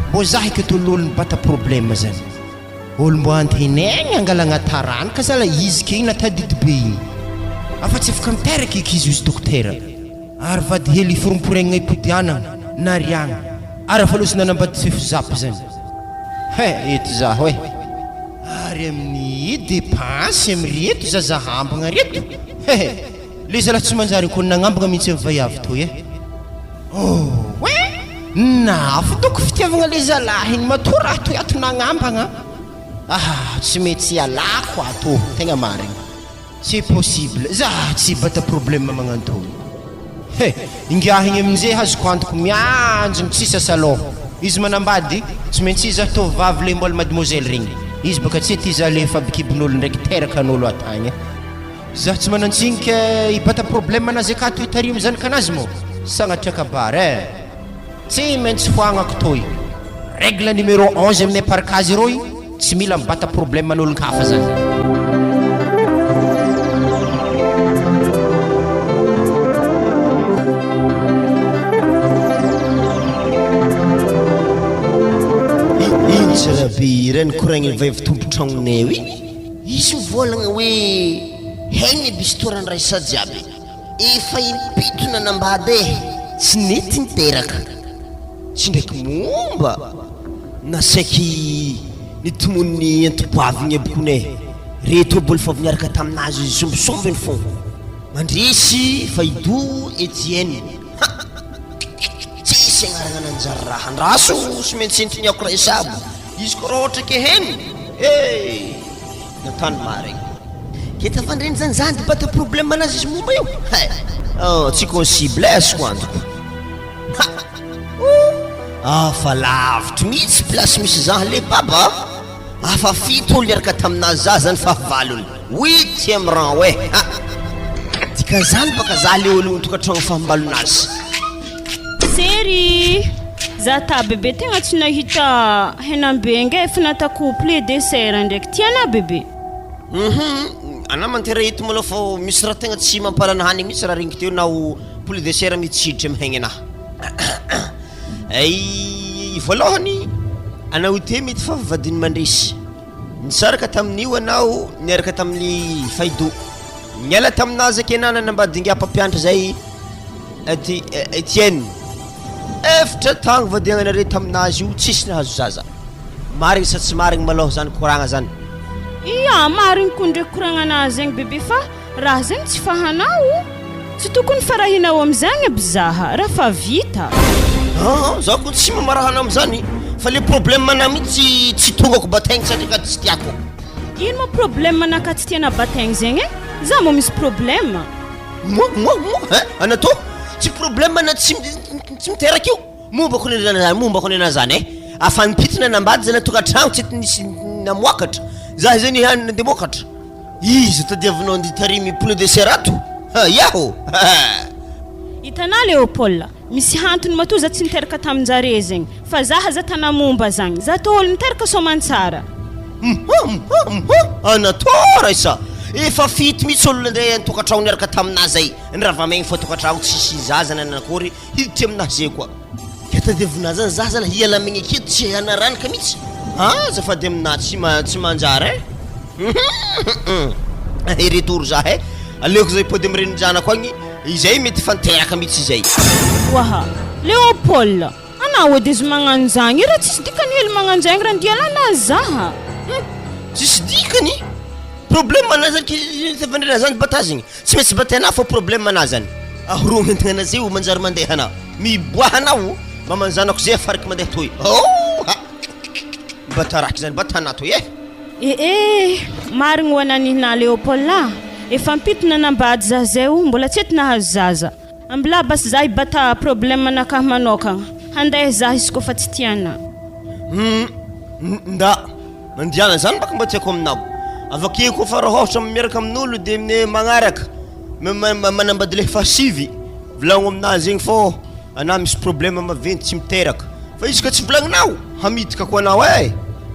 B: mbo za eketo l'olo nibata problème zany olo mbo antenegna angalagna tarano ka zala izy ke igny natadidy be igny afa tsy afaka miteraka eky izy izy dokotera ary vady hely iforomporegnana ipodianagna na riagna ary afa losi nanambady fefozapy zany eto za hoe ary amin'ny dépense amreto zazahambagna reto le zala tsy manjary kony nagnambagna mihitsy amin'ny vaiavy toy nafo toko fitiavagna le zalahy igny matoa raha toy ato nagnambagna tsy mety alako ato tegna marigny tsy possible za tsy bata problème magnantony ingiahigny amin'izay azoko antoko mianjony tsisy asaloha izy manambady tsy maintsy izy atao vavy le mbola mademoiselle regny izy baka tsy ty za le fabikibin'olo ndraiky teraka an'olo atagny za tsy manantsinika hibata problème anazy akato hitarimo zanaka anazy mo sagnatra kabary tsy maintsy foagnako toy règle numéro 11 aminay parkazy roy tsy mila mibata problème an'olon-kafa zany
G: Sarabi ren kurang vaiv tumputrong isu volanga we hengi bistoran raisa jabe efa impituna nambade sinitin teraka sindek mumba naseki nitumuni entupavnya bukune reto bol favnyar katamnazi sombsombin fon mandrisi faidu Etienne sengarangan anjarahan rasu semensintinya kresabu iskorote ke hen natan maring kita fandrin zan bata problem mana sismu bayo
F: tsy possible azoko antoko fa lavitry mihitsy place misy zah le baba afa fito olo iaraka taminazy za zany fa valony 8e rang oe tika zany baka za le olo tokatragno fambalonazy
J: sery za ta bebe tegna tsy nahita henambenga efa nata couple dessert ndraiky tiana bebe
F: ana mantera hita maloha fa misy raha tegna tsy mampalana hany mihitsy raha regniky teo nao poulet de chair mitsiditra amihegny anahy ay voalohany anao te mety fa vadiny mandresy nisaraka tamin'io anao niaraka tamin'ny faido niala taminazy ake nanana mba dinga-pampianatra zay Etienne efatra tagno vadiagnanare taminazy io tsisy nahazo zaza marigny sa tsy marigny maloha zany koragna zany
J: ia marigny koa ndraiky koragnanazy zegny bebe fa raha zegny tsy fahanao tsy tokony farahinao am'zagny aby zaha raha fa vita
F: zaho koa tsy mamarahanao am'zany fa le problème mana mihitsy tsy tongako bataigny satria ka tsy tiako
J: ino ma problème naka tsy tiana bataigny zegny e za mo misy problème
F: anatô tsy problème na tsy miteraky io momba kony ana zany e afa nipitina nambady zany tokatragno tsy nisy namoakatra za zany hany nandemokatra izy tadiavinao nditarimy poulet de serato yaho
J: hitanà Léopold misy hantony matoa za tsy niteraka taminjare zegny fa zaha za tanamomba zagny za tô olo niteraka somantsara
F: anatora isa efa fito mihitsy olo ndray tokatragno niaraka taminazy zay nravamegny fa tokatragno tsisy zazany anakory hiditry aminazy zay koa tadiavina zany za zany hialamegny aketo tsy hanaranaka mihitsy zafady amina tsy manjara e retour za e aleoko zay pody amirenjanako agny izay mety fanteraka mihitsy izay
J: waha Léopold anao edy izy magnano zagny raha tsisy dikany hely magnano zagny raha ndialana zaha
F: tsisy dikany problème ana zany tavandrena zany batazigny tsy maintsy bataina fa problème ana zany ahoromentegnana zay o manjary mandeha anao miboahanao mba manjanako zay afariky mandeha toy bataraky zany batana toy
J: marigny hoananihina Léopold efa mpitona nambady za zay o mbola tsy ety nahazo zaza ambila basy za hibata problème anakahy manokagna handeha za izy koa fa tsy tiana
F: nda mandiana zany baka mba tiako aminao avake koa fa raha ohatra miaraka amin'olo de mine magnaraka manambady le fasivy volagno aminazy zegny fô ana misy problème maventy tsy miteraka fa izy ka tsy volagninao hamidika ko anao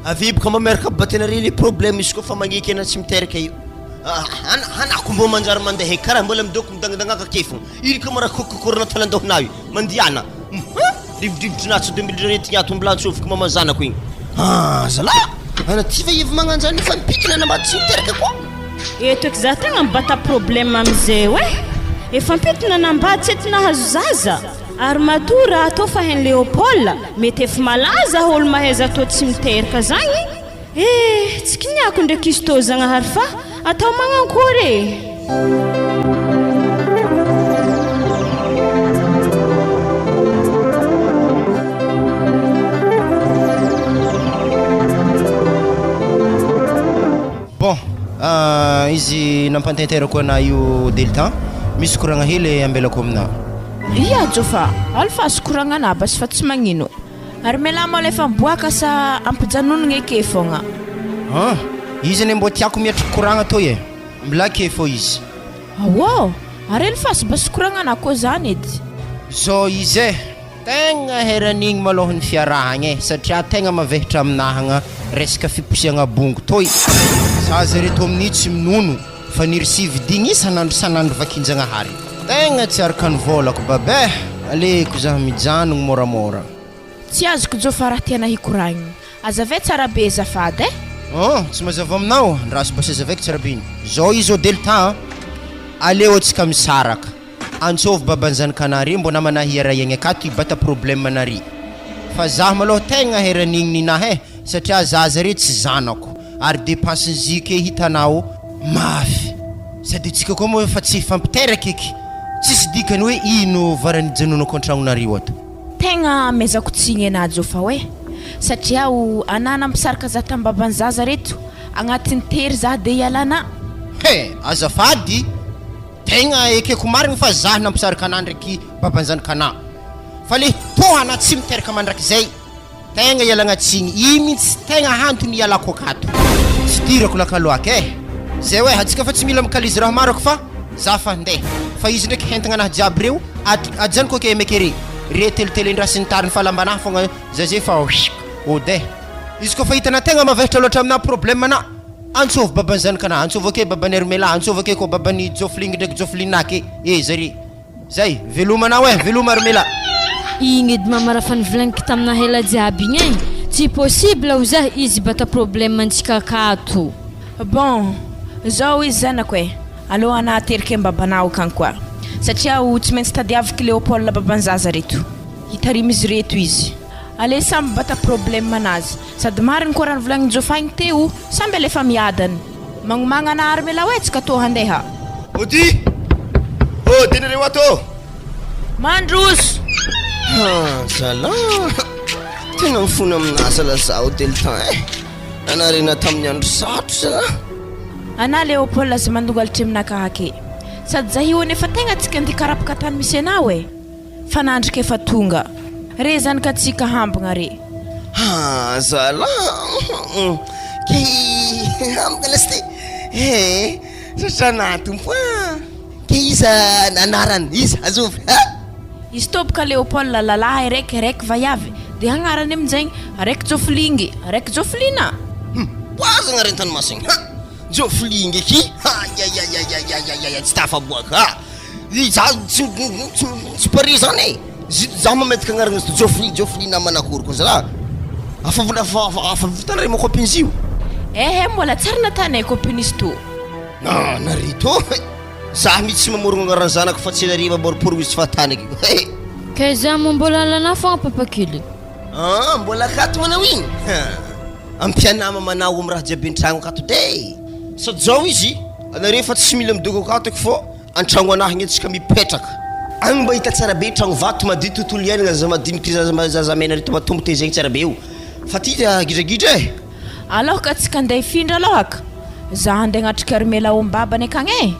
F: avibaka mba miaraka batenare le problème izy koa fa magneky ana tsy miteraka io hanako mbo manjary mandeha karaha mbola midoko midangadangaka ake fogna iny ka mara kokorana talandohanao io mandiana rivodrivotry natsy 2000 tignato mbola antsofiko mamazanako igny zala ana ty va ivy magnano zany fa mipikina nambady tsy miteraka koa
J: eto eky za tegna mibata problème am'zay hoe efa mpitona nambady tsy ety nahazo zaza ary matora atao fa hen Léopold mety efa malaza olo mahaiza atao tsy miteraka zagny tsy kiniako ndraiky izy tô zagnahary fa atao magnankory
B: bon izy nampantenterako ana io delta misy koragna hely ambelako aminao
E: ia jofa alfa sokoragna ana basy fa tsy magnino ary melamo lefa miboaka sa ampijanonagna eke fogna
B: izy ane mbo tiako miatriky koragna toy e mbola ke fô izy
E: ary elfasy basy koragna ana koa zany edy
B: zao izy e tegna heran'igny maloha ny fiarahagna satria tegna mavehitra aminahagna resaka fiposiagna bongo toy zaza reto amin'io tsy minono fa nirisividigny sanandro vakinjagnahary tegna tsy araka ny volako babe aleko zaho mijanogno moramora
E: tsy azoko jofa raha tiana hikoragny azave tsara be zafady
B: tsy mazava aminao raha sy basy azavaiko tsara be iny zao izy o delta aleo atsika misaraka antsovy babanzanakanary mbona manahiaraiagny akato ibata problème anary fa zaho maloha tegna heran'igny ninahy satria zaza re tsy zanako ary dépense zike hitanao mafy sady tsika koa moa fa tsy fampiteraka eky tsisy dikany hoe ino varany janonako an-tragnonareo ato
E: tegna mezako tsigny ana jofa hoe satria o anana mpisaraka za tambabany zaza reto agnatin'ny tery za de hialana
B: azafady tegna ekeko marigny fa zah nampisaraka anah ndraiky babanjanaka anah fa le tohana tsy miteraka mandrakizay tegna ialagna tsigny i mihitsy tegna hantony ialako akato tsy dirako lakaloaka zay hoe atsika fa tsy mila mikalizy raha maro ako fa za fa ndeha fa izy ndraiky hentagna anah jiaby reo ajaniko ake mekere re telitelendraha sy ny tariny fa lambanahy fogna zay fa ode izy koa fa hitana tegna mavehatra loatra amina problème anah antsovy baban'ny zanakanahy antsovy ake baban'ny Hermela antsovy ake koa baban'ny Jofling ndraiky Jofelinake zary zay velomanao veloma Hermela
H: igny edy mamarafa nivolagniko tamina hela jiaby igny e tsy possible ho zah izy bata problème antsika akato
E: bon zao izy zanako allo ana terike babanao kan koa satria o tsy maintsy tadiaviko Léopold babanzaza reto hitarimy izy reto izy ale samby bata problème anazy sady mariny koa raha volagny Jofagny teo samby alefa miadany magnomagna ana Hermela tsika to handeha
F: ody denareo ato
E: mandros
F: zala tena mifona aminasa laza hôtel temps anarena tamin'ny andro satro zala
E: ana Léopold aza mandongalitra aminakahake sady zah io nefa tegna tsika andeha karapaka tany misy anao fa nandrika efa tonga re zanaka tsika hambagna re
F: zala ke hambagna lasty satria natompo ke iza anarany iza azovy
E: izy toboka Léopold lalahy raiky vayavy dia agnarany amin'izay araiky Jofelingy araiky Jofelina
F: poazagna reny tanomasina Jofelingy ki tsy tafaboaka za tsy pari zany za mametaka agnarana Jofelina manakory koa zala afavitanare mo copine zio
E: mbola tsara natanay copine izy to
F: narito za mihitsy mamorogno agnarana zanako fa tsy nariva boripory izy fatanaky
H: ka za mbola lana fogna papakely
F: mbola akato manao igny ampianama manao amy raha jiaby an-tragno akato de sady zao izy anare fa tsy mila midoko akato eky fô an-tragno anahy igny antsika mipetraka agny mba hita tsara be tragno vato madi tontolo iainana za madiniky zazamena rito matombo te zegny tsara be io fa ty gidragidra
E: alohaka tsika andeha hifindra alohaka za andeha agnatrika Hermela ombabany akagny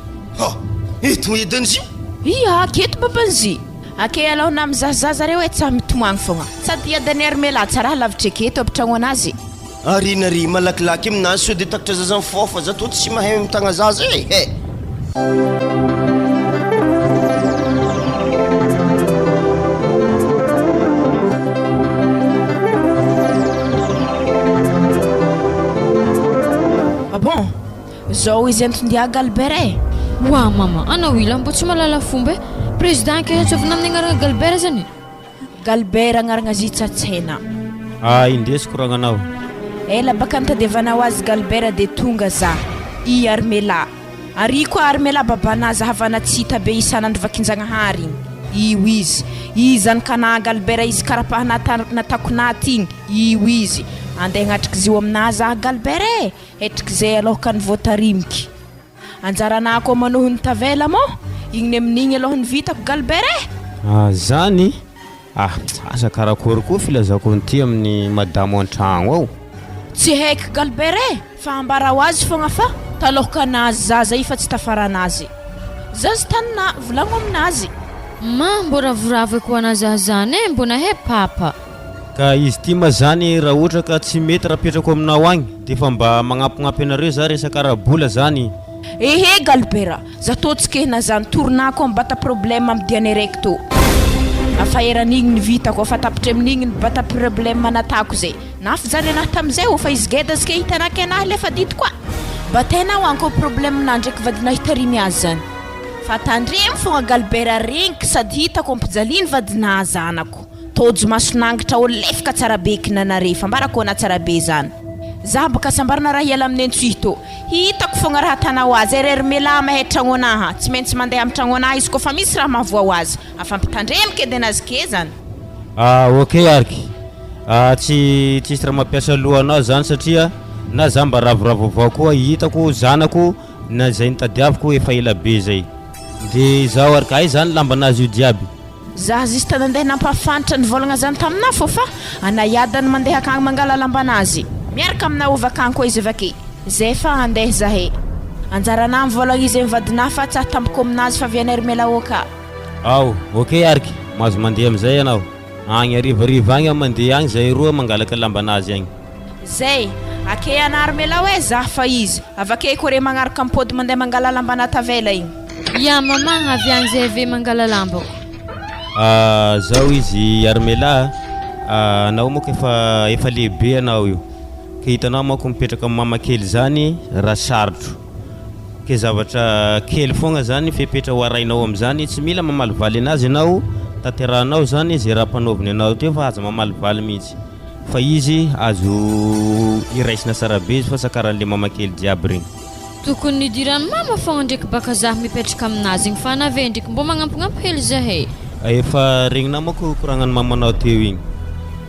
F: eto edan'izy
E: io aketo babanzy ake aloha na mizahazaza reo tsah mitomagny fogna sady iadany Hermela tsara lavitra aketo apitragno anazy
F: arinary malakilaky aminazy so de takatra zaza mifofa za to tsy mahay mitagna zaza
E: bon zao izy antondiaga Albert
H: wa mama anao ila mbo tsy malala fomba président ke tsovina amin'ny agnarana Galbert zany
E: Galbert agnarana zitsatsena
I: indesiko ragnanao
E: ela baka nitadevanao azy Galbert de tonga za i Hermela ary koa Hermela babanazy havana tsy hita be isanandro vakinjagnahary io izy i zanakana Galbert izy karapaha natakonaty igny io izy andeha agnatriky zio aminazy Galbert etriky zay alohaka ny voatarimiky anjarana koa manoho ny tavela mo igny amin'igny aloha ny vitako Galbert
I: zany asa karakory koa filazako nty amin'ny madamo an-tragno ao
E: tsy haiko Galbert fa ambara ho azy fogna fa talohaka anazy zaza i fa tsy tafaranazy zazy tanina volagno aminazy
H: mbo ravoravako anazy zany mbona he papa
I: ka izy ty ma zany raha ohatra ka tsy mety raha petrako aminao agny de fa mba magnampignampy anareo za resaka rahabola zany
E: Galbert za totsykehina zany tournako ambata problème amdiany raiky to afaheran'igny ny vitako afa tapitra amin'igny ny bata problème natako zay nafy zany anahy tamizay fa izy gedazike hitanaky anahy lefa dito koa ba tena anko problème na ndraiky vadina hitarimy azy zany fa tandremo fogna Galbert regniky sady hitako ampijaliany vadina zanako tojo masonangitra olo lefaka tsara bekina nare fa mbarako na tsara be zany za baka sambarana raha hiala amin'ny antsuito hitako fogna raha tanao azy Hermela mahay tragno anaha tsy maintsy mandeha amin'ny tragno anaha izy koa fa misy raha mahavoa azy afampitandremika edy anazy ke zany
I: ok ariky tsisy raha mampiasa lohanao zany satria na za mba ravoravo avao koa hitako zanako na zay nitadiaviko efa ela be zay de zaho ariky ay zany lambanazy io diaby
E: za zisy tanandeha nampafantatra ny volagna zany tamina fô fa anayadany mandeha akagny mangala lambanazy miaraka amina ovakagny koa izy avake zay fa andeha zahe anjarana mivola izy mivadina fa tsy atamboko aminazy fa vianay melaô ka.
I: Ao, okey ariky. Mahazo mandeha amizay ianao. Agny arivariva agny mandeha agny zay roa mangalaka lambanazy agny.
E: Zay, ake anar melaô za fa izy. Avake kore magnaraka ampody mandeha mangala lambana tavela igny.
H: Ya mama avy agny zay ve mangala lambako.
I: Zao izy Armela, anao moka efa lehibe anao io. Ke hitanao mako mipetraka amin'ny mama kely zany raha sarotro. Ke zavatra kely fogna zany fepetra ho arainao am'zany, tsy mila mamalivaly anazy ianao, tanterahanao zany zay raha mpanaoviny anao teo fa aza mamalivaly mihitsy. Fa izy azo iraisina tsara be izy fa sakaran'le mama kely jiaby regny.
H: Tokony nidiran'ny mama fogna ndraiky baka zah mipetraka aminazy igny fa nave ndraiky mbo magnampignampy hely zahay.
I: Efa regninao mako koragnan'ny mamanao teo igny.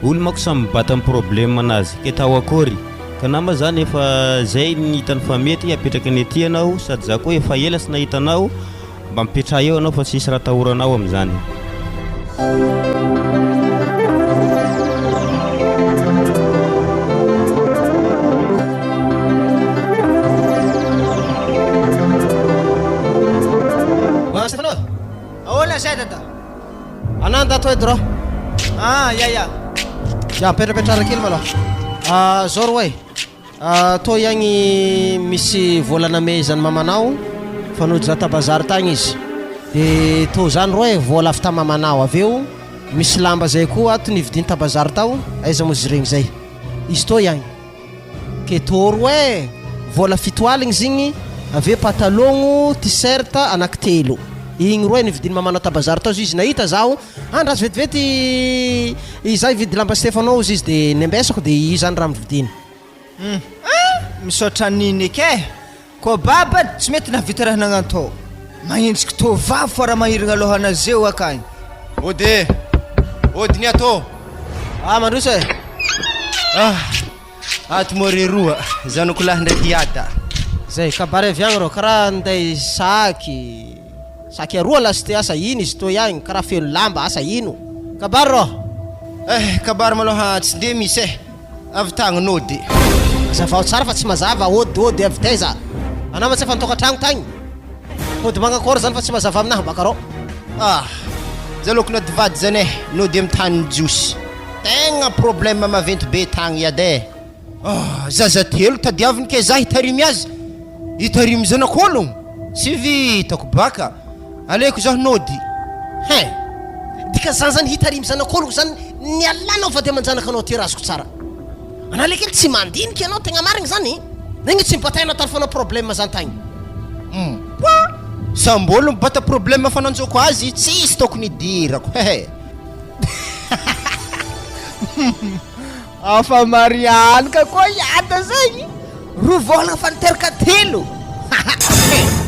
I: Olo mako samy mibata amin'ny problème anazy ke tao akory. Ka nama zany efa zay nitany fa mety apetraka ny ety anao sady za koa efa ela sy nahitanao mba mipetraha eo anao fa tsisy raha tahoranao am'zany.
A: Ahoana zay dada? Ananda to edro. Ya petrapetrara kely malao. Zao roy. To igny misy volana me zany mamanao fanojo za ta bazary tagny izy. De to zany roy vola avy ta mamanao aveo misy lamba zay koa ato nividiny ta bazary tao aiza mo izy regny zay. Izy to igny. Ke to roy vola fitoaligny zigny ave patalogno t-shirt anaktelo. Igny roy nividiny mamanao ta bazary tao izy nahita zaho andraso vetivety izay vidy lamba Stefanao izy de nembesako de izany raha mividiny.
D: Misaotra niny eke ko baba tsy mety navita raha nagnantao magnenjiky to vavy fa raha mahirigna lohana zeo akagny.
B: Ody ni ato.
A: Mandroso e.
B: Ato more roa zanoko lahy ndraiky hiada.
A: Zay kabary avy agny rô karaha anday saky aroa lasite asa ino izy to ihagny karaha feno lamba asa ino kabary rô.
B: Kabary maloha tsy de misy avy tagny nody.
A: Zavao tsara fa tsy mazava ody avy taiza. Anao tsy fantokatragno tagny. Ody magnakory zany fa tsy mazava aminahy baka rô.
B: Zaloko na divady zany nody amin'ny tany jiosy. Tegna problème maventy be tagny iade. Zaza telo tadiaviny ke za hitarimy azy. Hitarimy zanak'ologno. Tsy vitako baka. Aleko zaho nody.
A: Dika zany hitarimy zanak'ologno zany nialanao fa de manjanaka anao ty razoko tsara. Anale kely tsy mandinika anao tegna marigny zany. Negny tsy mibataina tarfanao problème zany tagny.
B: Sambolo mibata problème fananjoko azy tsisy tokony idirako.
D: Afa marianaka koa iada zagny. Rovolagna fa niteraka telo.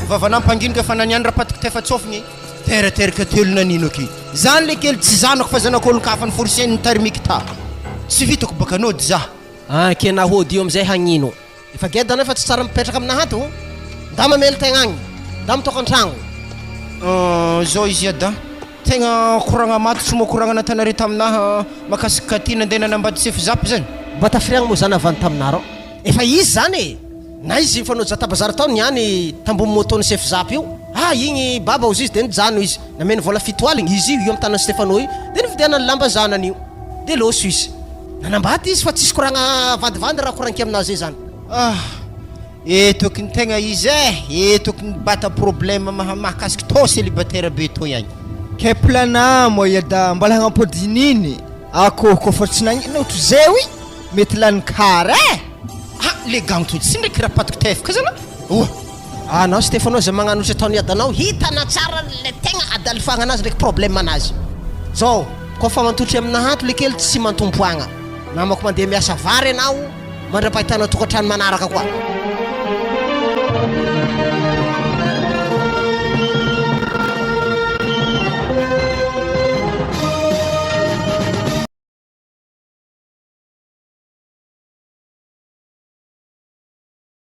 B: Vavanampanginika fa naniany rapatiko tefa tsofigny. Terateraka telo nanino aky. Zany le kely tsy zanako fa zanak'ologno kafa ny forceny tarimika ta. Tsy vitako baka nody za.
A: Ke nahody io amizay hagnino. Efa geda anao fa tsy tsara mipetraka aminaha to. Nda mamely tegna agny. Nda mitokantragno.
B: Zao izy ada. Tegna koragna matotro mo koragna natanare taminaha makasika katy nandeha nanambady sefizapy zany.
A: Mba tafiriagna mo zany avany taminareo. Efa izy zany e. Na izy fanao tabazary tao niany tambony moton'ny sefizapy io. Igny baba ozy izy de nijano izy. Nameny vola fitoaligny izy io amin'ny tanany Stefanao io. De nividianany lamba zanany io. De loso izy. Nanambady izy fa tsisy koragna vandivandy raha koragniky aminazy zany.
B: Tokony tegna izy tokony bata problème mahakasiky to célibataire be to ihany.
D: Ke plana mo iada mbola hagnampody niny akoko fa tsy nagnino ohatry zeo mety lany kara
B: le gagno to tsy ndraiky raha patiko tefaka zany.
A: Anao Stefanao zay magnano ohatry ataony adanao hitana tsara le tegna adalifagna anazy ndraiky problème anazy. Zao koa fa mantotry aminahato le kely tsy mantompoagna. Namako mandeha miasa vary anao mandrapahitanao tokantrano manaraka koa.